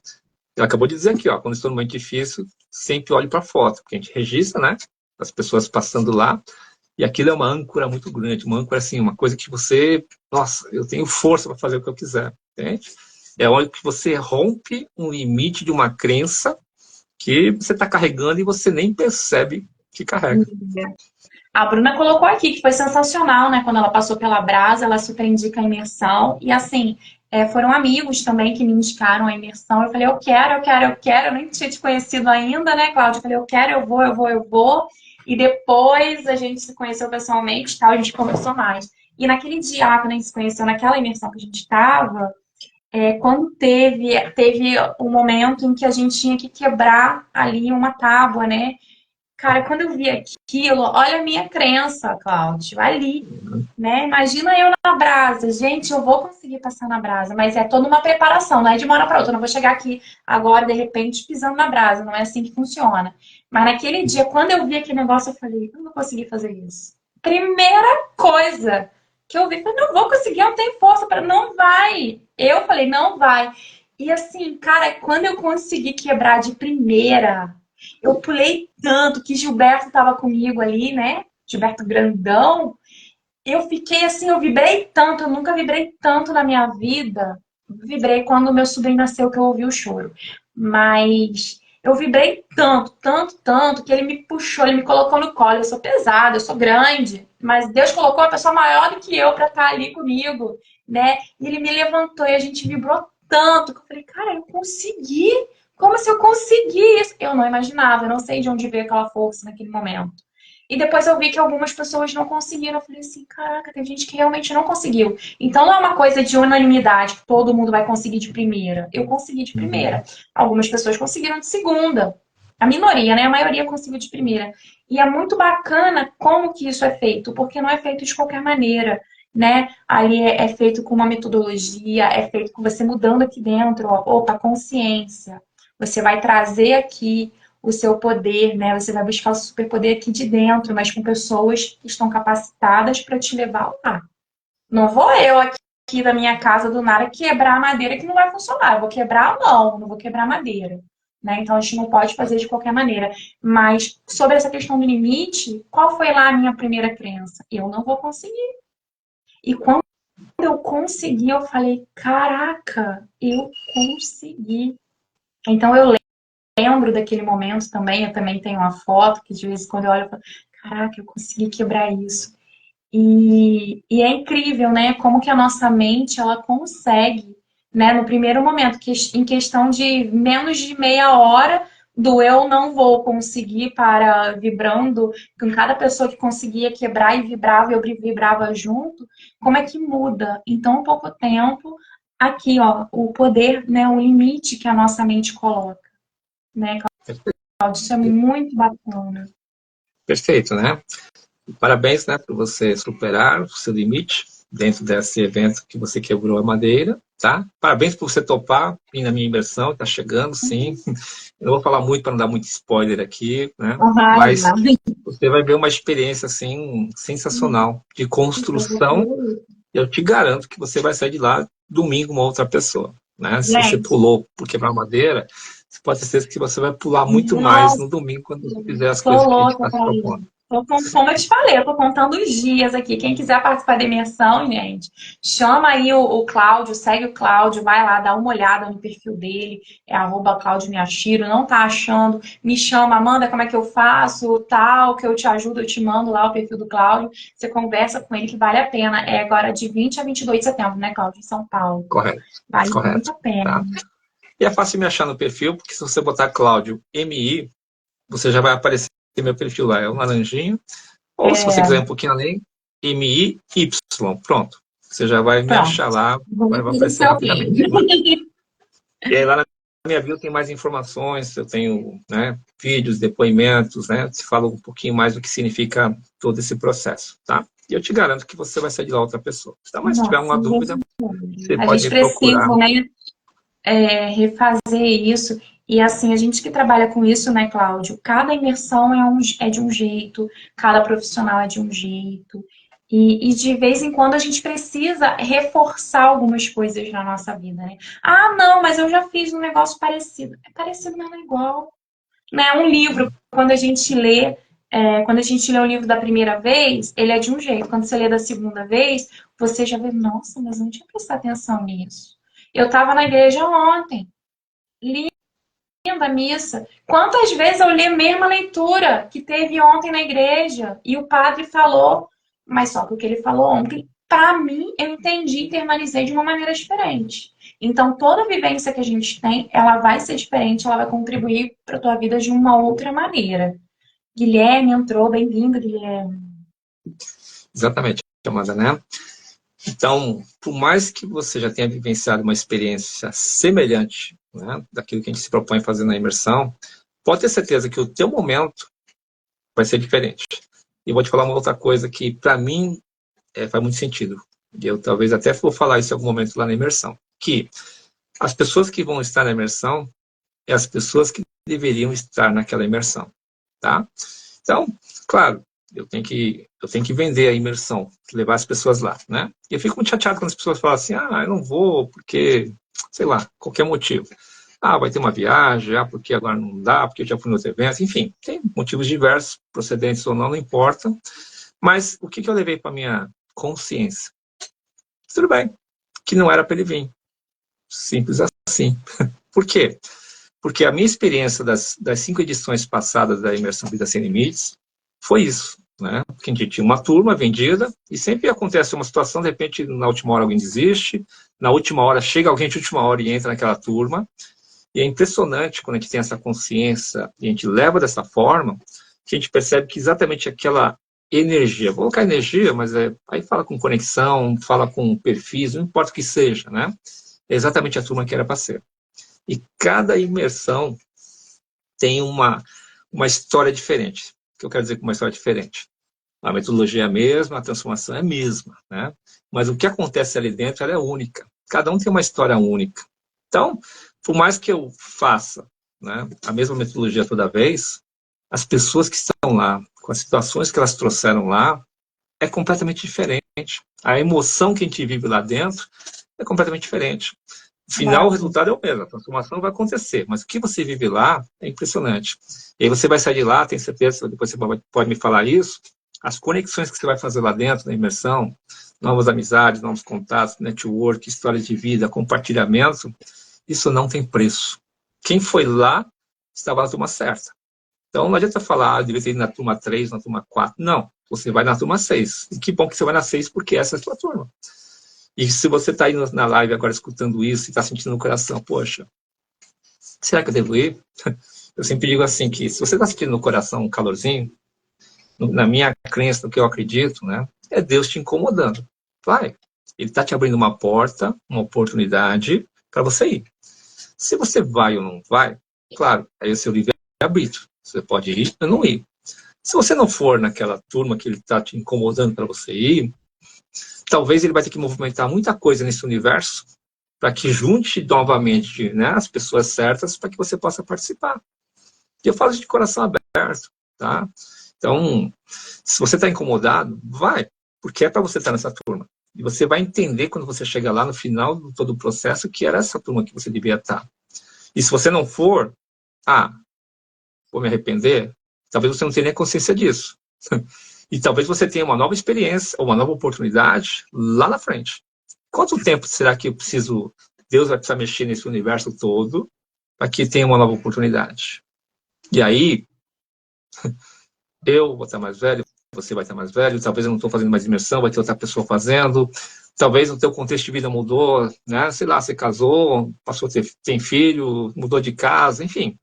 Speaker 2: Ela acabou de dizer aqui, ó, quando estou num momento difícil, sempre olho para a foto, porque a gente registra, né? As pessoas passando lá, e aquilo é uma âncora muito grande, uma âncora assim, uma coisa que você, nossa, eu tenho força para fazer o que eu quiser, entende? É onde que você rompe um limite de uma crença que você está carregando e você nem percebe que carrega.
Speaker 1: A Bruna colocou aqui que foi sensacional, né? Quando ela passou pela Brasa, ela super indica a imersão. E assim, foram amigos também que me indicaram a imersão. Eu falei, eu quero, eu quero, eu quero. Eu nem tinha te conhecido ainda, né, Cláudia? Eu falei, eu quero, eu vou, eu vou, eu vou. E depois a gente se conheceu pessoalmente, tal, a gente conversou mais. E naquele dia lá, quando a gente se conheceu, naquela imersão que a gente estava, quando teve um momento em que a gente tinha que quebrar ali uma tábua, né? Cara, quando eu vi aquilo, olha a minha crença, Cláudio, ali, né? Imagina eu na brasa. Gente, eu vou conseguir passar na brasa, mas é toda uma preparação, não é de uma hora para outra. Eu não vou chegar aqui agora, de repente, pisando na brasa. Não é assim que funciona. Mas naquele dia, quando eu vi aquele negócio, eu falei, eu não vou conseguir fazer isso. Primeira coisa que eu vi, eu falei, não vou conseguir, eu não tenho força para. Não vai. Eu falei, não vai. E assim, cara, quando eu consegui quebrar de primeira. Eu pulei tanto que Gilberto estava comigo ali, né? Gilberto grandão. Eu fiquei assim, eu vibrei tanto, eu nunca vibrei tanto na minha vida. Vibrei quando meu sobrinho nasceu, que eu ouvi o choro. Mas eu vibrei tanto, tanto, tanto, que ele me puxou, ele me colocou no colo. Eu sou pesada, eu sou grande, mas Deus colocou uma pessoa maior do que eu para estar ali comigo, né? E ele me levantou e a gente vibrou tanto que eu falei, cara, eu consegui. Como se eu conseguisse isso? Eu não imaginava, eu não sei de onde veio aquela força naquele momento. E depois eu vi que algumas pessoas não conseguiram. Eu falei assim, caraca, tem gente que realmente não conseguiu. Então não é uma coisa de unanimidade, que todo mundo vai conseguir de primeira. Eu consegui de primeira. Algumas pessoas conseguiram de segunda. A minoria, né? A maioria conseguiu de primeira. E é muito bacana como que isso é feito, porque não é feito de qualquer maneira, né? Ali é feito com uma metodologia, é feito com você mudando aqui dentro, ó, opa, consciência. Você vai trazer aqui o seu poder, né? Você vai buscar o superpoder aqui de dentro, mas com pessoas que estão capacitadas para te levar lá. Não vou eu aqui da minha casa do nada quebrar a madeira que não vai funcionar. Eu vou quebrar a mão, não vou quebrar a madeira. Né? Então a gente não pode fazer de qualquer maneira. Mas sobre essa questão do limite, qual foi lá a minha primeira crença? Eu não vou conseguir. E quando eu consegui, eu falei, caraca, eu consegui. Então eu lembro daquele momento também, eu também tenho uma foto que de vez em quando eu olho e falo, caraca, eu consegui quebrar isso. E é incrível, né? Como que a nossa mente, ela consegue, né? No primeiro momento, em questão de menos de meia hora, do eu não vou conseguir para vibrando, com cada pessoa que conseguia quebrar e vibrava, eu vibrava junto, como é que muda em tão pouco tempo aqui, ó, o poder, né, o limite que a nossa mente coloca, né, Cláudio? Isso é muito bacana.
Speaker 2: Perfeito, né? Parabéns, né, por você superar o seu limite dentro desse evento que você quebrou a madeira, tá? Parabéns por você topar vir na minha imersão, tá chegando, sim. Eu não vou falar muito para não dar muito spoiler aqui, né?
Speaker 1: Vai,
Speaker 2: Mas
Speaker 1: vai.
Speaker 2: você vai ver uma experiência, assim, sensacional de construção. Eu te garanto que você vai sair de lá domingo uma outra pessoa, né? Se você
Speaker 1: Gente,
Speaker 2: pulou por quebrar madeira, você pode ter certeza que você vai pular muito mais
Speaker 1: nossa,
Speaker 2: no domingo quando você fizer as
Speaker 1: tô
Speaker 2: coisas que a gente
Speaker 1: louca
Speaker 2: está se
Speaker 1: pra
Speaker 2: propondo.
Speaker 1: ir. Como eu te falei, eu tô contando os dias aqui. Quem quiser participar da imersão, gente, chama aí o Cláudio, segue o Cláudio, vai lá, dá uma olhada no perfil dele, é @Cláudio Miyashiro, não tá achando, me chama, Amanda, como é que eu faço, tal, que eu te ajudo, eu te mando lá o perfil do Cláudio, você conversa com ele que vale a pena. É agora de 20 a 22 de setembro, né, Cláudio, em São Paulo.
Speaker 2: Correto,
Speaker 1: Vale muito
Speaker 2: correto,
Speaker 1: a pena.
Speaker 2: tá? E é fácil me achar no perfil, porque se você botar Cláudio MI, você já vai aparecer meu perfil lá, é o laranjinho. Ou se você quiser ir um pouquinho além, MIY, pronto. Você já vai me
Speaker 1: Pronto.
Speaker 2: achar lá, vai
Speaker 1: Vamos fazer
Speaker 2: aparecer
Speaker 1: seu bem.
Speaker 2: rapidamente lá. E aí lá na minha bio tem mais informações, eu tenho, né, vídeos, depoimentos, né, se fala um pouquinho mais do que significa todo esse processo, tá? E eu te garanto que você vai sair de lá outra pessoa, tá? Mas se tiver
Speaker 1: Nossa,
Speaker 2: uma dúvida, você
Speaker 1: a
Speaker 2: pode
Speaker 1: gente
Speaker 2: me procurar.
Speaker 1: precisa, né, refazer isso. E assim, a gente que trabalha com isso, né, Cláudio? Cada imersão é de um jeito, cada profissional é de um jeito. E de vez em quando a gente precisa reforçar algumas coisas na nossa vida, né? Ah, não, mas eu já fiz um negócio parecido. É parecido, mas não é igual. Né? Um livro, quando a gente lê o livro da primeira vez, ele é de um jeito. Quando você lê da segunda vez, você já vê, nossa, mas eu não tinha prestado atenção nisso. Eu estava na igreja ontem, linda a missa. Quantas vezes eu li a mesma leitura que teve ontem na igreja e o padre falou, mas só que o que ele falou ontem, para mim, eu entendi e internalizei de uma maneira diferente. Então, toda vivência que a gente tem, ela vai ser diferente, ela vai contribuir para a tua vida de uma outra maneira. Guilherme entrou, bem-vindo, Guilherme.
Speaker 2: Exatamente, Amanda, né? Então, por mais que você já tenha vivenciado uma experiência semelhante, né, daquilo que a gente se propõe a fazer na imersão, pode ter certeza que o teu momento vai ser diferente. E eu vou te falar uma outra coisa que, para mim, faz muito sentido. E eu talvez até vou falar isso em algum momento lá na imersão. Que as pessoas que vão estar na imersão é as pessoas que deveriam estar naquela imersão, tá? Então, claro, eu tenho que vender a imersão, levar as pessoas lá, né? E eu fico muito chateado quando as pessoas falam assim, eu não vou porque, sei lá, qualquer motivo. Vai ter uma viagem, porque agora não dá, porque eu já fui nos eventos, enfim, tem motivos diversos, procedentes ou não, não importa. Mas o que eu levei para minha consciência? Tudo bem, que não era para ele vir. Simples assim. Por quê? Porque a minha experiência das 5 edições passadas da Imersão Vida Sem Limites foi isso. Né? Porque a gente tinha uma turma vendida e sempre acontece uma situação, de repente, na última hora alguém desiste, na última hora chega alguém de última hora e entra naquela turma. E é impressionante quando a gente tem essa consciência e a gente leva dessa forma, que a gente percebe que exatamente aquela energia, vou colocar energia, mas aí fala com conexão, fala com perfis, não importa o que seja, né? É exatamente a turma que era para ser. E cada imersão tem uma história diferente. O que eu quero dizer com uma história diferente? A metodologia é a mesma, a transformação é a mesma, né? Mas o que acontece ali dentro, ela é única. Cada um tem uma história única. Então, por mais que eu faça, né, a mesma metodologia toda vez, as pessoas que estão lá, com as situações que elas trouxeram lá, é completamente diferente. A emoção que a gente vive lá dentro é completamente diferente. No final, o resultado é o mesmo, a transformação vai acontecer, mas o que você vive lá é impressionante. E aí você vai sair de lá, tenho certeza, depois você pode me falar isso, as conexões que você vai fazer lá dentro, na imersão, novas amizades, novos contatos, network, histórias de vida, compartilhamento, isso não tem preço. Quem foi lá estava na turma certa. Então não adianta falar, devia ter ido na turma 3, na turma 4. Não, você vai na turma 6. E que bom que você vai na 6, porque essa é a sua turma. E se você está aí na live agora escutando isso e está sentindo no coração, poxa, será que eu devo ir? Eu sempre digo assim que se você está sentindo no coração um calorzinho, na minha crença, no que eu acredito, né, é Deus te incomodando. Vai. Ele está te abrindo uma porta, uma oportunidade para você ir. Se você vai ou não vai, claro, aí é o seu livre-arbítrio. Você pode ir ou não ir. Se você não for naquela turma que ele está te incomodando para você ir, talvez ele vai ter que movimentar muita coisa nesse universo para que junte novamente, né, as pessoas certas para que você possa participar. E eu falo isso de coração aberto, tá? Então, se você está incomodado, vai, porque é para você estar nessa turma. E você vai entender quando você chegar lá no final de todo o processo que era essa turma que você devia estar. E se você não for, vou me arrepender, talvez você não tenha nem consciência disso. E talvez você tenha uma nova experiência, ou uma nova oportunidade lá na frente. Quanto tempo será que Deus vai precisar mexer nesse universo todo para que tenha uma nova oportunidade? E aí, eu vou estar mais velho, você vai estar mais velho, talvez eu não estou fazendo mais imersão, vai ter outra pessoa fazendo, talvez o teu contexto de vida mudou, né? Sei lá, você casou, passou a tem filho, mudou de casa, enfim,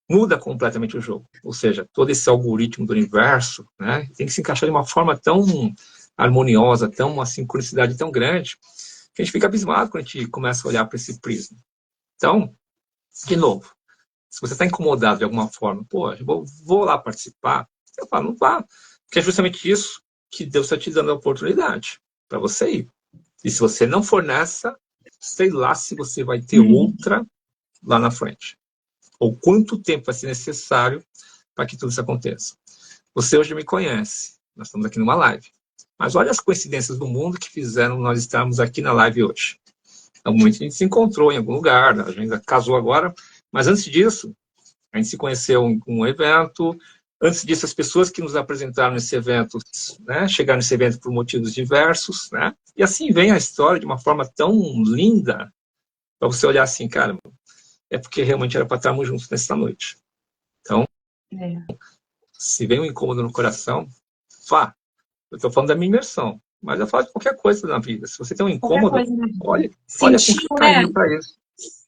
Speaker 2: muda completamente o jogo. Ou seja, todo esse algoritmo do universo, né, tem que se encaixar de uma forma tão harmoniosa, uma sincronicidade tão grande, que a gente fica abismado quando a gente começa a olhar para esse prisma. Então, de novo, se você está incomodado de alguma forma, pô, vou lá participar, eu falo, não vá. Porque é justamente isso que Deus está te dando a oportunidade para você ir. E se você não for nessa, sei lá se você vai ter outra lá na frente. Ou quanto tempo vai ser necessário para que tudo isso aconteça. Você hoje me conhece, nós estamos aqui numa live. Mas olha as coincidências do mundo que fizeram nós estarmos aqui na live hoje. No momento a gente se encontrou em algum lugar, a gente casou agora, mas antes disso, a gente se conheceu em um evento. Antes disso, as pessoas que nos apresentaram nesse evento, né, chegaram nesse evento por motivos diversos, né? E assim vem a história de uma forma tão linda, para você olhar assim, cara, é porque realmente era para estarmos juntos nessa noite. Então, se vem um incômodo no coração, eu estou falando da minha imersão, mas eu falo de qualquer coisa na vida. Se você tem um incômodo, olha com carinho, né, para isso.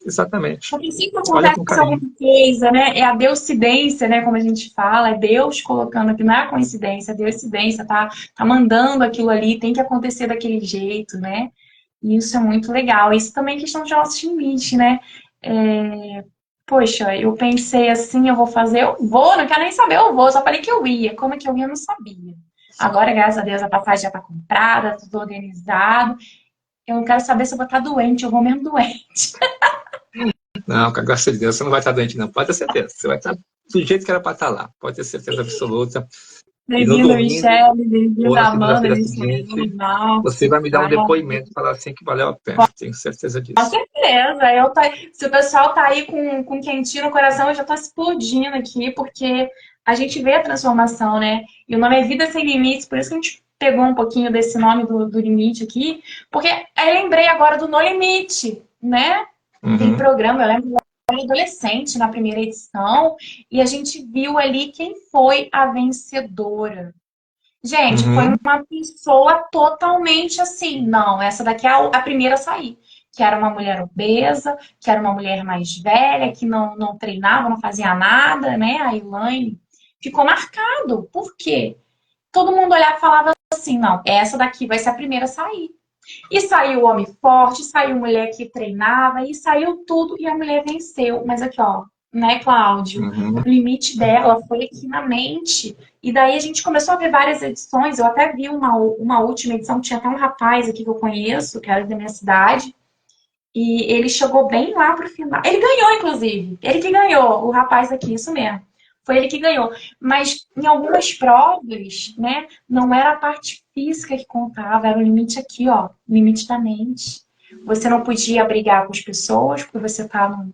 Speaker 2: Exatamente.
Speaker 3: Porque sempre acontece alguma coisa, né? É a Deuscidência, né? Como a gente fala, é Deus colocando aqui, não é a coincidência, é a Deuscidência, tá mandando aquilo ali, tem que acontecer daquele jeito, né? E isso é muito legal. Isso também é questão de nossos limites, né? Poxa, eu pensei assim, eu vou fazer, eu vou, não quero nem saber, eu vou, só falei que eu ia. Como é que eu ia, eu não sabia. Agora, graças a Deus, a passagem já tá comprada, tudo organizado. Eu não quero saber se eu vou estar doente, eu vou mesmo doente.
Speaker 2: Não, com a graça de Deus, você não vai estar doente, não. Pode ter certeza. Você vai estar do jeito que era para estar lá. Pode ter certeza absoluta.
Speaker 3: Bem-vindo, Michele. Bem-vindo, Amanda.
Speaker 2: Seguinte, você vai me dar um depoimento e falar assim que valeu a pena. Tenho certeza disso.
Speaker 3: Com certeza. Se o pessoal tá aí com quentinho no coração, eu já tô explodindo aqui, porque a gente vê a transformação, né? E o nome é Vida Sem Limites, por isso que a gente pegou um pouquinho desse nome do limite aqui, porque eu lembrei agora do No Limite, né? Tem programa, eu lembro que eu era adolescente na primeira edição, e a gente viu ali quem foi a vencedora. Gente, foi uma pessoa totalmente assim, não, essa daqui é a primeira a sair. Que era uma mulher obesa, que era uma mulher mais velha, que não treinava, não fazia nada, né? A Elaine ficou marcado. Por quê? Todo mundo olhava e falava assim, não, essa daqui vai ser a primeira a sair. E saiu homem forte, saiu mulher que treinava, e saiu tudo, e a mulher venceu. Mas aqui, ó, né, Cláudio? O limite dela foi aqui na mente. E daí a gente começou a ver várias edições. Eu até vi uma última edição, tinha até um rapaz aqui que eu conheço, que era da minha cidade. E ele chegou bem lá pro final. Ele ganhou, inclusive. Ele que ganhou, o rapaz aqui, isso mesmo. Foi ele que ganhou. Mas em algumas provas, né, não era a parte física que contava, era o limite aqui, ó, o limite da mente. Você não podia brigar com as pessoas, porque você tá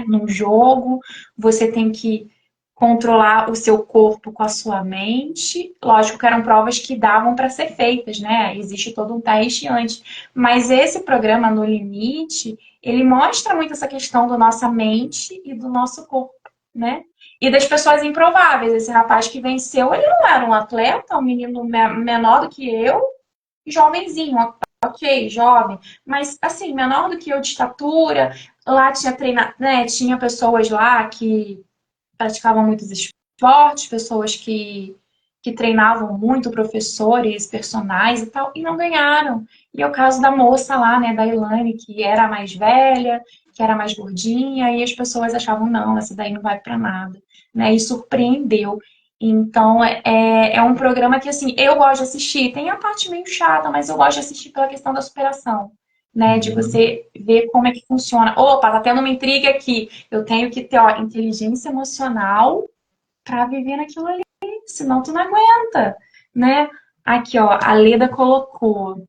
Speaker 3: num jogo, você tem que controlar o seu corpo com a sua mente. Lógico que eram provas que davam para ser feitas, né? Existe todo um teste antes. Mas esse programa No Limite, ele mostra muito essa questão da nossa mente e do nosso corpo, né? E das pessoas improváveis. Esse rapaz que venceu, ele não era um atleta, um menino menor do que eu, jovenzinho, ok, jovem, mas assim, menor do que eu de estatura. Lá tinha né? Tinha pessoas lá que praticavam muitos esportes, pessoas que treinavam muito, professores, personagens e tal, e não ganharam. E é o caso da moça lá, né, da Ilane, que era a mais velha, que era mais gordinha, e as pessoas achavam, não, essa daí não vai para nada, né, e surpreendeu. Então, é um programa que, assim, eu gosto de assistir. Tem a parte meio chata, mas eu gosto de assistir pela questão da superação, né, de
Speaker 2: Uhum.
Speaker 3: você ver como é que funciona. Opa, tá tendo uma intriga aqui. Eu tenho que ter, ó, inteligência emocional para viver naquilo ali, senão tu não aguenta, né? Aqui, ó, a Leda colocou,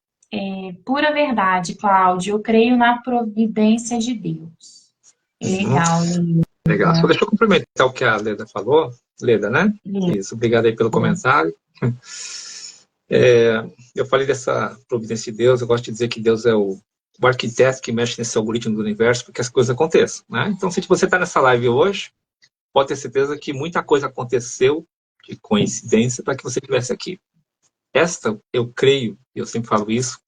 Speaker 3: pura verdade, Cláudio, eu creio na providência de Deus.
Speaker 2: Uhum.
Speaker 3: Legal,
Speaker 2: Legal. Só
Speaker 3: Leda.
Speaker 2: deixa eu complementar o que a Leda falou. Leda, né? Isso, obrigado aí pelo comentário. Eu falei dessa providência de Deus, eu gosto de dizer que Deus é o arquiteto que mexe nesse algoritmo do universo para que as coisas aconteçam, né? Então, se você está nessa live hoje, pode ter certeza que muita coisa aconteceu de coincidência para que você estivesse aqui. Esta, eu creio, eu sempre falo isso,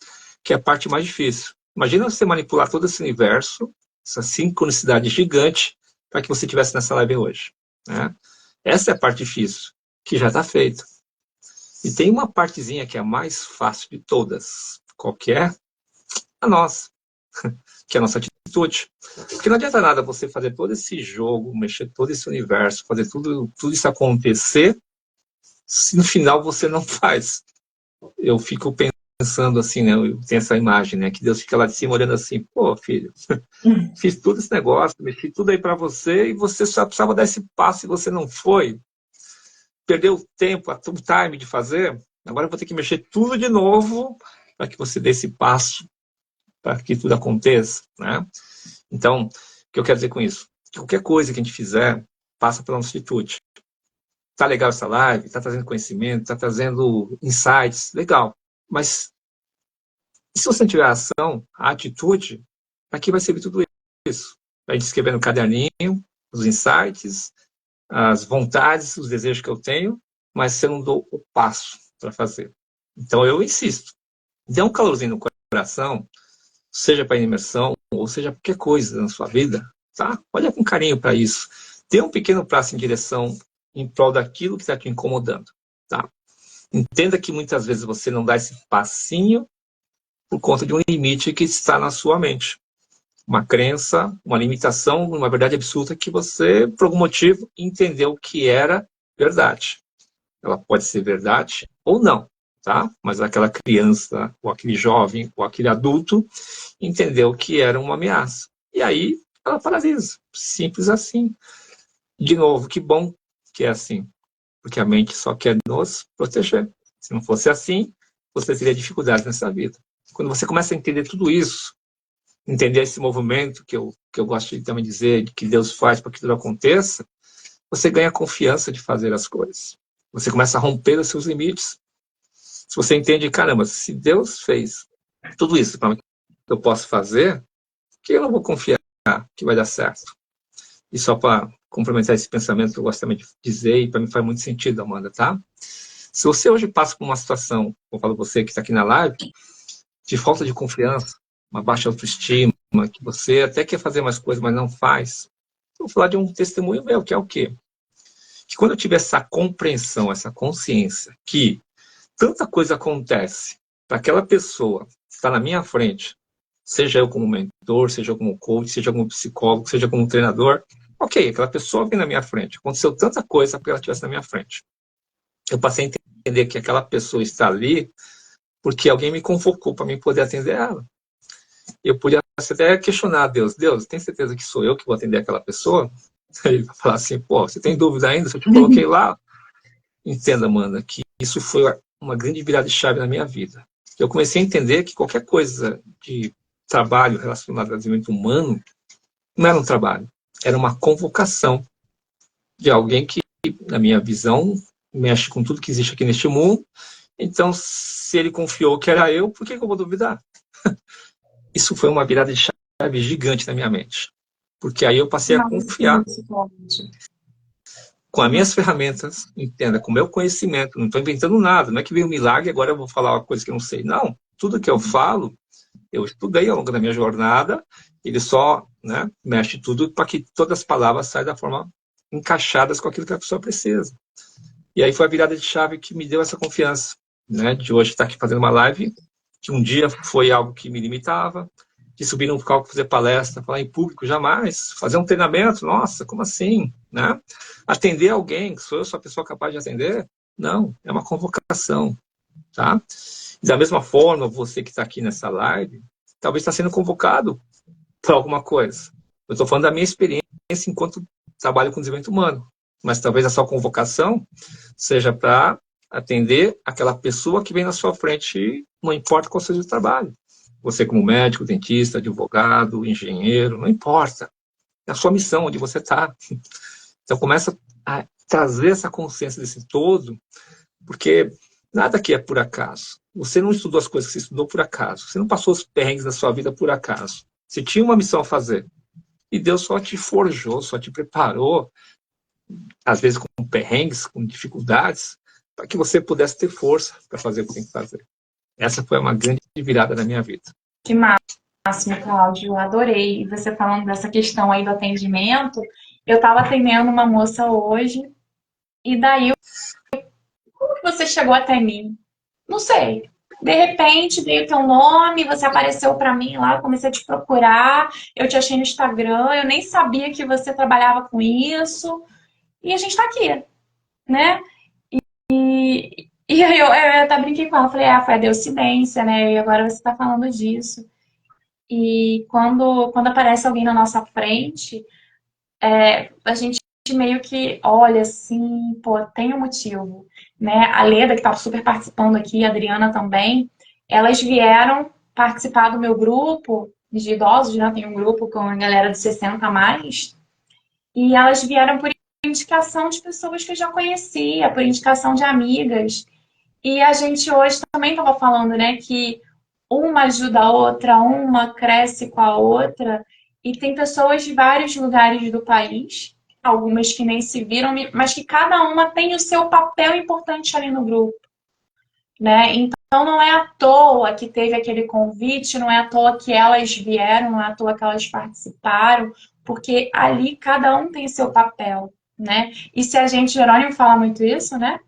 Speaker 2: que é a parte mais difícil. Imagina você manipular todo esse universo, essa sincronicidade gigante, para que você estivesse nessa live hoje, né? Essa é a parte difícil, que já está feita. E tem uma partezinha que é a mais fácil de todas, qualquer, a nossa, que é a nossa atitude. Porque não adianta nada você fazer todo esse jogo, mexer todo esse universo, fazer tudo isso acontecer, se no final você não faz. Eu fico pensando assim, né? Eu tenho essa imagem, né? Que Deus fica lá de cima olhando assim, pô, filho, fiz todo esse negócio, mexi tudo aí para você e você só precisava dar esse passo e você não foi. Perdeu o tempo, o time de fazer. Agora eu vou ter que mexer tudo de novo para que você dê esse passo, para que tudo aconteça, né? Então, o que eu quero dizer com isso? Qualquer coisa que a gente fizer, passa pela nossa atitude. Tá legal essa live, tá trazendo conhecimento, tá trazendo insights, legal. Mas se você não tiver a ação, a atitude, aqui vai servir tudo isso. A gente escrever no caderninho os insights, as vontades, os desejos que eu tenho, mas se eu não dou o passo para fazer. Então eu insisto. Dê um calorzinho no coração, seja para imersão, ou seja qualquer coisa na sua vida, tá? Olha com carinho para isso. Dê um pequeno passo em direção em prol daquilo que está te incomodando, tá? Entenda que muitas vezes você não dá esse passinho por conta de um limite que está na sua mente. Uma crença, uma limitação, uma verdade absoluta que você, por algum motivo, entendeu que era verdade. Ela pode ser verdade ou não, tá? Mas aquela criança, ou aquele jovem, ou aquele adulto, entendeu que era uma ameaça. E aí, ela paralisa. Simples assim. De novo, que bom que é assim. Porque a mente só quer nos proteger. Se não fosse assim, você teria dificuldades nessa vida. Quando você começa a entender tudo isso, entender esse movimento que eu gosto de também dizer, de que Deus faz para que tudo aconteça, você ganha confiança de fazer as coisas. Você começa a romper os seus limites. Se você entende, caramba, se Deus fez tudo isso para que eu possa fazer, que eu não vou confiar que vai dar certo. E só para complementar esse pensamento que eu gosto também de dizer, e para mim faz muito sentido, Amanda, tá? Se você hoje passa por uma situação, eu falo você que está aqui na live, de falta de confiança, uma baixa autoestima, que você até quer fazer mais coisas, mas não faz, eu vou falar de um testemunho meu, que é o quê? Que quando eu tiver essa compreensão, essa consciência, que tanta coisa acontece para aquela pessoa que está na minha frente, seja eu como mentor, seja eu como coach, seja como psicólogo, seja como treinador, ok, aquela pessoa vem na minha frente, aconteceu tanta coisa para ela estivesse na minha frente. Eu passei a entender que aquela pessoa está ali porque alguém me convocou para mim poder atender ela. Eu podia até questionar a Deus, Deus, tem certeza que sou eu que vou atender aquela pessoa? Ele vai falar assim, pô, você tem dúvida ainda? Se eu te coloquei lá? Entenda, Amanda, que isso foi uma grande virada de chave na minha vida. Eu comecei a entender que qualquer coisa de trabalho relacionado ao desenvolvimento humano não era um trabalho, era uma convocação de alguém que, na minha visão, mexe com tudo que existe aqui neste mundo. Então, se ele confiou que era eu, por que eu vou duvidar? Isso foi uma virada de chave gigante na minha mente. Porque aí eu passei a confiar com as minhas ferramentas, entenda, com o meu conhecimento. Não estou inventando nada. Não é que veio um milagre e agora eu vou falar uma coisa que eu não sei. Não. Tudo que eu falo, eu estudei ao longo da minha jornada. Ele só, né, mexe tudo para que todas as palavras saiam da forma encaixadas com aquilo que a pessoa precisa. E aí foi a virada de chave que me deu essa confiança, né? De hoje estar aqui fazendo uma live, que um dia foi algo que me limitava, de subir num palco, fazer palestra, falar em público, jamais. Fazer um treinamento, nossa, como assim? Né? Atender alguém, que sou eu sou a pessoa capaz de atender? Não, é uma convocação. Tá? E da mesma forma, você que está aqui nessa live, talvez está sendo convocado para alguma coisa. Eu estou falando da minha experiência enquanto trabalho com desenvolvimento humano, mas talvez a sua convocação seja para atender aquela pessoa que vem na sua frente, não importa qual seja o trabalho. Você como médico, dentista, advogado, engenheiro, não importa. É a sua missão, onde você está. Então começa a trazer essa consciência desse todo, porque nada aqui é por acaso. Você não estudou as coisas que você estudou por acaso. Você não passou os perrengues da sua vida por acaso. Você tinha uma missão a fazer. E Deus só te forjou, só te preparou, às vezes com perrengues, com dificuldades, para que você pudesse ter força para fazer o que tem que fazer. Essa foi uma grande virada na minha vida.
Speaker 3: Que máximo, Cláudio, adorei. E você falando dessa questão aí do atendimento, eu estava atendendo uma moça hoje, e daí, como que você chegou até mim? Não sei. De repente veio teu nome, você apareceu para mim lá, eu comecei a te procurar, eu te achei no Instagram, eu nem sabia que você trabalhava com isso, e a gente tá aqui, né? E aí eu até brinquei com ela, falei, foi a Deucidência, né? E agora você tá falando disso. E quando aparece alguém na nossa frente, a gente meio que olha assim, pô, tem um motivo, né? A Leda, que tá super participando aqui, a Adriana também, elas vieram participar do meu grupo de idosos, né? Tem um grupo com a galera de 60 a mais, e elas vieram por indicação de pessoas que eu já conhecia, por indicação de amigas. E a gente hoje também estava falando, né, que uma ajuda a outra, uma cresce com a outra, e tem pessoas de vários lugares do país, algumas que nem se viram, mas que cada uma tem o seu papel importante ali no grupo, né? Então não é à toa que teve aquele convite, não é à toa que elas vieram, não é à toa que elas participaram, porque ali cada um tem seu papel, né? E se a gente, Jerônimo fala muito isso, né?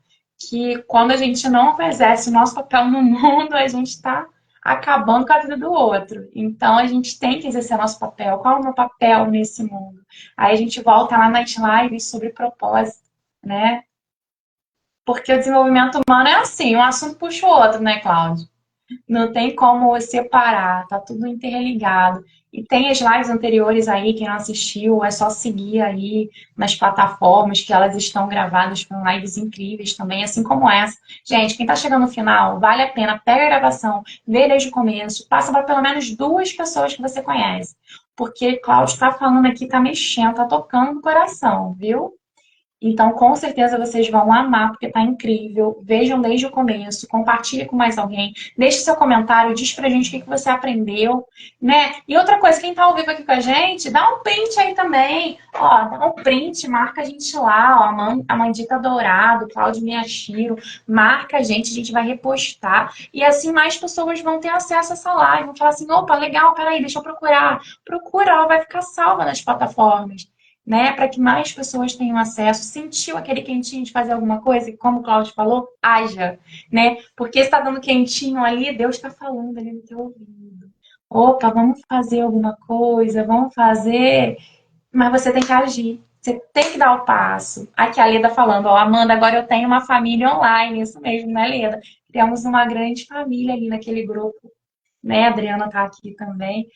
Speaker 3: Que quando a gente não exerce o nosso papel no mundo, a gente está acabando com a vida do outro. Então a gente tem que exercer nosso papel. Qual é o meu papel nesse mundo? Aí a gente volta lá nas lives sobre propósito, né? Porque o desenvolvimento humano é assim, um assunto puxa o outro, né, Cláudio? Não tem como separar, tá tudo interligado. E tem as lives anteriores aí, quem não assistiu, é só seguir aí nas plataformas que elas estão gravadas, com lives incríveis também, assim como essa. Gente, quem tá chegando no final, vale a pena, pega a gravação, vê desde o começo, passa para pelo menos 2 pessoas que você conhece. Porque Cláudio tá falando aqui, tá mexendo, tá tocando no coração, viu? Então, com certeza vocês vão amar, porque tá incrível. Vejam desde o começo, compartilhe com mais alguém, deixe seu comentário, diz pra gente o que você aprendeu, né? E outra coisa, quem tá ao vivo aqui com a gente, dá um print aí também. Ó, dá um print, marca a gente lá, ó, a Mandita Dourado, Cláudio Miyashiro, marca a gente vai repostar. E assim mais pessoas vão ter acesso a essa live, vão falar assim, opa, legal, peraí, deixa eu procurar. Procura, ela vai ficar salva nas plataformas, né, para que mais pessoas tenham acesso. Sentiu aquele quentinho de fazer alguma coisa? E como o Cláudio falou, haja, né? Porque está dando quentinho ali, Deus está falando ali no teu ouvido. Opa, vamos fazer alguma coisa, vamos fazer, mas você tem que agir. Você tem que dar o passo. Aqui a Leda falando, ó, Amanda, agora eu tenho uma família online, isso mesmo, né, Leda? Temos uma grande família ali naquele grupo, né? A Adriana está aqui também.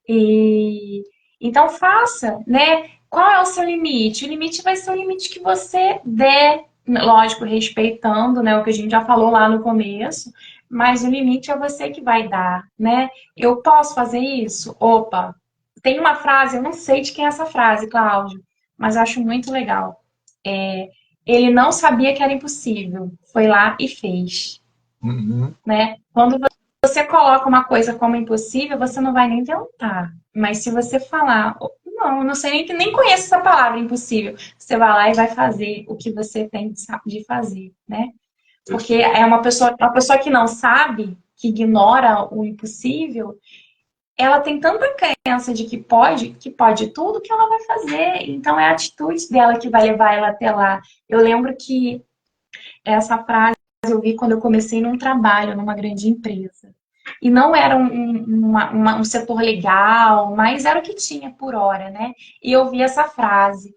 Speaker 3: E então faça, né? Qual é o seu limite? O limite vai ser o limite que você der, lógico, respeitando, né, o que a gente já falou lá no começo, mas o limite é você que vai dar, né? Eu posso fazer isso? Opa, tem uma frase, eu não sei de quem é essa frase, Cláudio, mas eu acho muito legal. Ele não sabia que era impossível, foi lá e fez, né? Quando você coloca uma coisa como impossível, você não vai nem tentar. Mas se você falar, não, eu não sei nem conheço essa palavra, impossível. Você vai lá e vai fazer o que você tem de fazer, né? Porque é uma pessoa que não sabe, que ignora o impossível, ela tem tanta crença de que pode tudo, que ela vai fazer. Então, é a atitude dela que vai levar ela até lá. Eu lembro que essa frase eu vi quando eu comecei num trabalho, numa grande empresa. E não era um setor legal, mas era o que tinha por hora, né? E eu vi essa frase.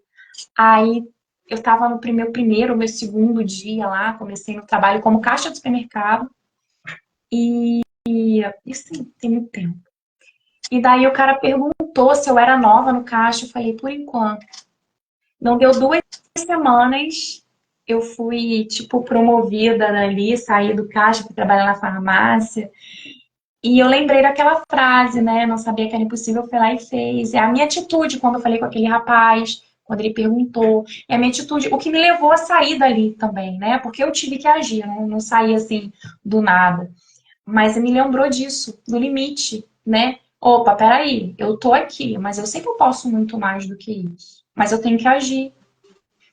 Speaker 3: Aí eu estava no meu segundo dia lá, comecei no trabalho como caixa do supermercado. Isso tem muito tempo. E daí o cara perguntou se eu era nova no caixa. Eu falei, por enquanto. Não deu 2 semanas, eu fui, tipo, promovida ali, saí do caixa, fui trabalhar na farmácia. E eu lembrei daquela frase, né? Não sabia que era impossível, fui lá e fez. É a minha atitude quando eu falei com aquele rapaz, quando ele perguntou. É a minha atitude, o que me levou a sair dali também, né? Porque eu tive que agir, não saí assim do nada. Mas me lembrou disso, do limite, né? Opa, peraí, eu tô aqui, mas eu sei que eu posso muito mais do que isso. Mas eu tenho que agir.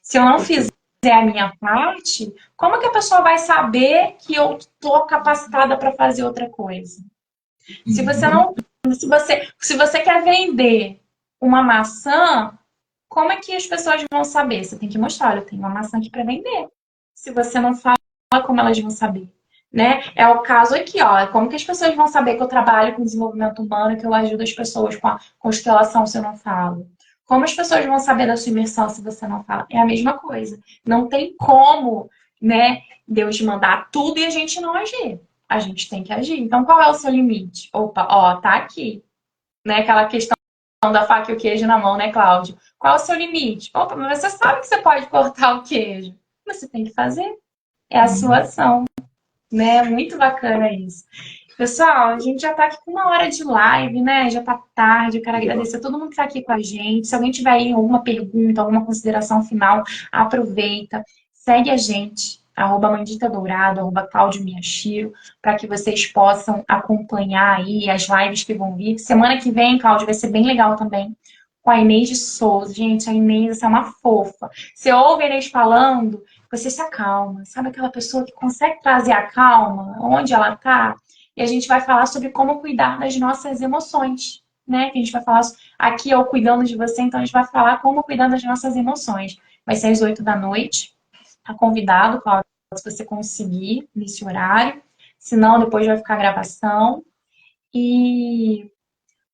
Speaker 3: Se eu não fizer a minha parte, como que a pessoa vai saber que eu tô capacitada para fazer outra coisa? Se você não, se você quer vender uma maçã, como é que as pessoas vão saber? Você tem que mostrar, olha, eu tenho uma maçã aqui para vender. Se você não fala, como elas vão saber? Né? É o caso aqui, ó. Como que as pessoas vão saber que eu trabalho com desenvolvimento humano, que eu ajudo as pessoas com a constelação se eu não falo? Como as pessoas vão saber da sua imersão se você não fala? É a mesma coisa. Não tem como, né, Deus mandar tudo e a gente não agir. A gente tem que agir. Então, qual é o seu limite? Opa, ó, tá aqui. Né? Aquela questão da faca e o queijo na mão, né, Cláudio? Qual é o seu limite? Opa, mas você sabe que você pode cortar o queijo. Você tem que fazer. É a sua ação. Né? Muito bacana isso. Pessoal, a gente já está aqui com 1 hora de live, né? Já está tarde. Eu quero agradecer a todo mundo que está aqui com a gente. Se alguém tiver aí alguma pergunta, alguma consideração final, aproveita. Segue a gente, @Mandita Dourado, @Claudio Miyashiro, para que vocês possam acompanhar aí as lives que vão vir. Semana que vem, Cláudio, vai ser bem legal também, com a Inês de Souza. Gente, a Inês é uma fofa. Você ouve a Inês falando, você se acalma. Sabe aquela pessoa que consegue trazer a calma onde ela está? E a gente vai falar sobre como cuidar das nossas emoções, né? Que a gente vai falar aqui, eu cuidando de você, então a gente vai falar como cuidar das nossas emoções. Vai ser às 8 da noite. Tá convidado, Cláudio, se você conseguir nesse horário. Senão, depois vai ficar a gravação. E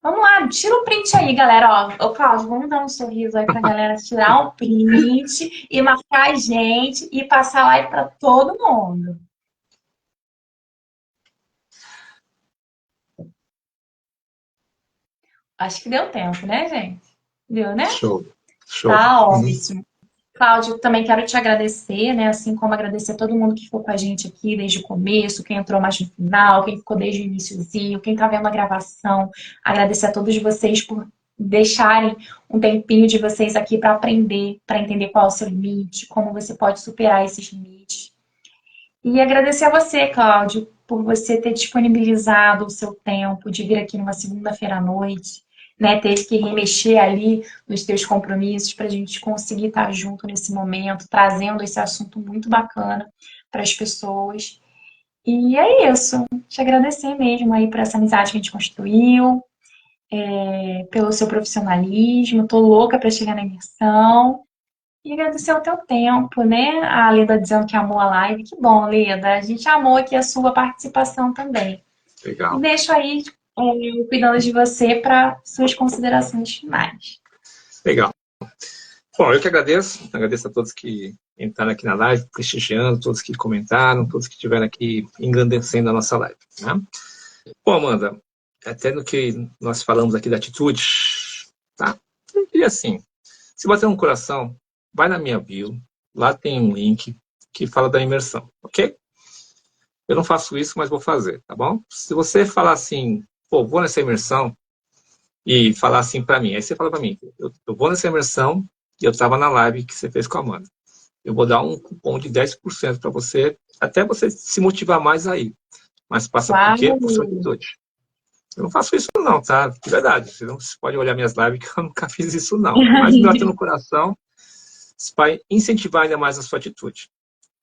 Speaker 3: vamos lá, tira o print aí, galera. Ó, ô, Cláudio, vamos dar um sorriso aí pra galera tirar um print e marcar a gente e passar a live pra todo mundo. Acho que deu tempo, né, gente? Deu, né?
Speaker 2: Show. Show.
Speaker 3: Tá ótimo. Cláudio, também quero te agradecer, né? Assim como agradecer todo mundo que ficou com a gente aqui desde o começo, quem entrou mais no final, quem ficou desde o iniciozinho, quem tá vendo a gravação. Agradecer a todos vocês por deixarem um tempinho de vocês aqui para aprender, para entender qual é o seu limite, como você pode superar esses limites. E agradecer a você, Cláudio, por você ter disponibilizado o seu tempo de vir aqui numa segunda-feira à noite, né? Teve que remexer ali nos teus compromissos para a gente conseguir estar junto nesse momento, trazendo esse assunto muito bacana para as pessoas. E é isso. Te agradecer mesmo aí por essa amizade que a gente construiu, pelo seu profissionalismo. Tô louca para chegar na imersão. E agradecer o teu tempo, né? A Leda dizendo que amou a live. Que bom, Leda. A gente amou aqui a sua participação também.
Speaker 2: Legal.
Speaker 3: E deixo aí cuidando de você para suas considerações finais.
Speaker 2: Legal. Bom, eu que agradeço. Agradeço a todos que entraram aqui na live, prestigiando, todos que comentaram, todos que estiveram aqui engrandecendo a nossa live. Né? Bom, Amanda, até no que nós falamos aqui da atitude, tá? Eu diria assim, se bater no coração, vai na minha bio, lá tem um link que fala da imersão, ok? Eu não faço isso, mas vou fazer, tá bom? Se você falar assim, pô, vou nessa imersão, e falar assim para mim, aí você fala para mim, eu vou nessa imersão e eu estava na live que você fez com a Amanda. Eu vou dar um cupom de 10% para você, até você se motivar mais aí. Mas passa por quê? Por sua atitude. Eu não faço isso não, tá? De verdade. Você não pode olhar minhas lives que eu nunca fiz isso não. Mas me bate no coração para incentivar ainda mais a sua atitude.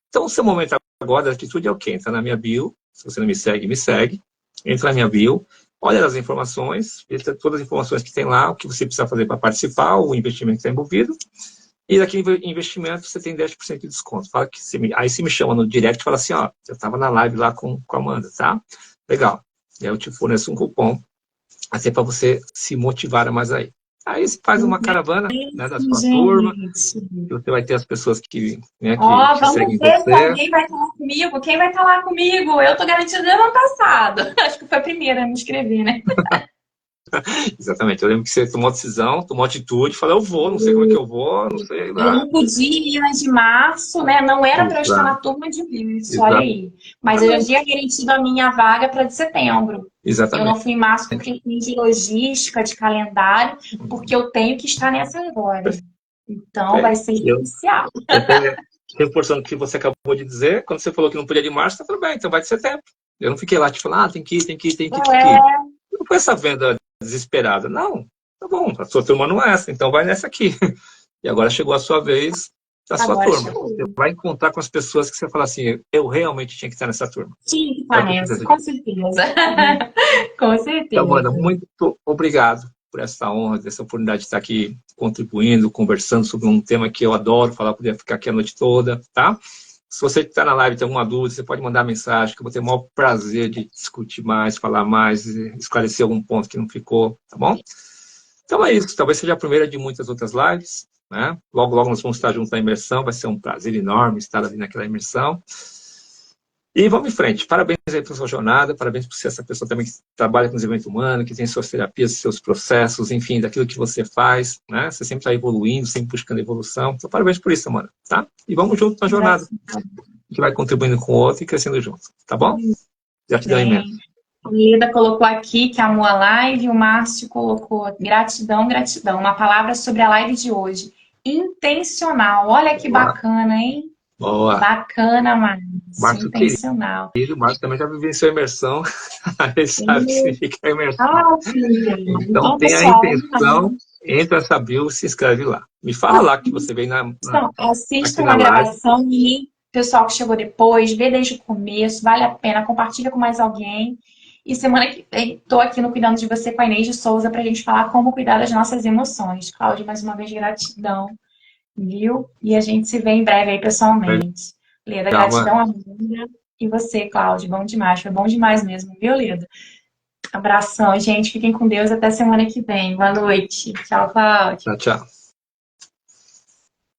Speaker 2: Então, o seu momento agora da atitude é o quê? Entra na minha bio. Se você não me segue, me segue. Entra na minha bio. olha as informações, todas as informações que tem lá, o que você precisa fazer para participar, o investimento que está envolvido, e daquele investimento você tem 10% de desconto. Fala que aí você me chama no direct e fala assim, ó, eu estava na live lá com a Amanda, tá? Legal. E aí eu te forneço um cupom, assim para você se motivar a mais aí. Aí você faz uma caravana, né, da sua turma, e você vai ter as pessoas que, né,
Speaker 3: Ó,
Speaker 2: que
Speaker 3: vamos
Speaker 2: seguem
Speaker 3: ver se
Speaker 2: você.
Speaker 3: alguém vai estar lá comigo. Quem vai estar lá comigo? Eu tô garantida desde o ano passado. Acho que foi a primeira a me inscrever, né?
Speaker 2: Exatamente. Eu lembro que você tomou decisão, tomou atitude, falou, eu vou, não sei como é que eu vou, não sei
Speaker 3: Eu
Speaker 2: lá.
Speaker 3: não podia ir nas de março, né? Não era para eu estar na
Speaker 2: Exato.
Speaker 3: turma de março, olha aí. Mas eu já tinha garantido a minha vaga para de setembro. Eu não
Speaker 2: Exatamente.
Speaker 3: fui em março por questão de logística, de calendário, porque eu tenho que estar nessa agora. Então vai ser especial.
Speaker 2: E até reforçando o que você acabou de dizer, quando você falou que não podia de março, tá tudo bem, então vai de setembro. Eu não fiquei lá te falando, tem que ir, tem que ir, tem que ir, tem que ir. Não foi essa venda desesperada. Não, tá bom, a sua turma não é essa, então vai nessa aqui. E agora chegou a sua vez da sua
Speaker 3: Agora
Speaker 2: turma.
Speaker 3: chegou.
Speaker 2: Você vai encontrar com as pessoas que você fala assim, eu realmente tinha que estar nessa turma.
Speaker 3: Tinha que estar nessa, com certeza. Com certeza.
Speaker 2: Então, Amanda, muito obrigado por essa honra, dessa oportunidade de estar aqui contribuindo, conversando sobre um tema que eu adoro falar, poder ficar aqui a noite toda, tá? Se você está na live e tem alguma dúvida, você pode mandar mensagem, que eu vou ter o maior prazer de discutir mais, falar mais, esclarecer algum ponto que não ficou, tá bom? Então é isso, talvez seja a primeira de muitas outras lives, né? Logo, logo nós vamos estar juntos na imersão, vai ser um prazer enorme estar ali naquela imersão. E vamos em frente. Parabéns aí pela sua jornada, parabéns por ser essa pessoa também que trabalha com desenvolvimento humano, que tem suas terapias, seus processos, enfim, daquilo que você faz, né? Você sempre está evoluindo, sempre buscando evolução. Então, parabéns por isso, Amanda, tá? E vamos junto na jornada. A gente vai contribuindo com o outro e crescendo junto, tá bom? Gratidão imensa.
Speaker 3: A Leda colocou aqui que amou a live, o Márcio colocou gratidão, gratidão. Uma palavra sobre a live de hoje. Intencional. Olha que bacana, hein?
Speaker 2: Boa.
Speaker 3: Bacana, Márcio. Intencional.
Speaker 2: O Márcio também já vivenciou imersão. Ele sabe o que significa imersão. Então, tem a intenção, entra essa bio, se inscreve lá. Me fala lá que você vem na
Speaker 3: assista uma gravação e pessoal que chegou depois, vê desde o começo, vale a pena, compartilha com mais alguém. E semana que vem, estou aqui no Cuidando de Você com a Inês de Souza para a gente falar como cuidar das nossas emoções. Cláudia, mais uma vez, gratidão, viu? E a gente se vê em breve aí pessoalmente. Leda, gratidão, Amanda. E você, Cláudia, bom demais. Foi bom demais mesmo, viu, Leda? Abração, gente. Fiquem com Deus. Até semana que vem. Boa noite. Tchau, Cláudia.
Speaker 2: Tchau, tchau.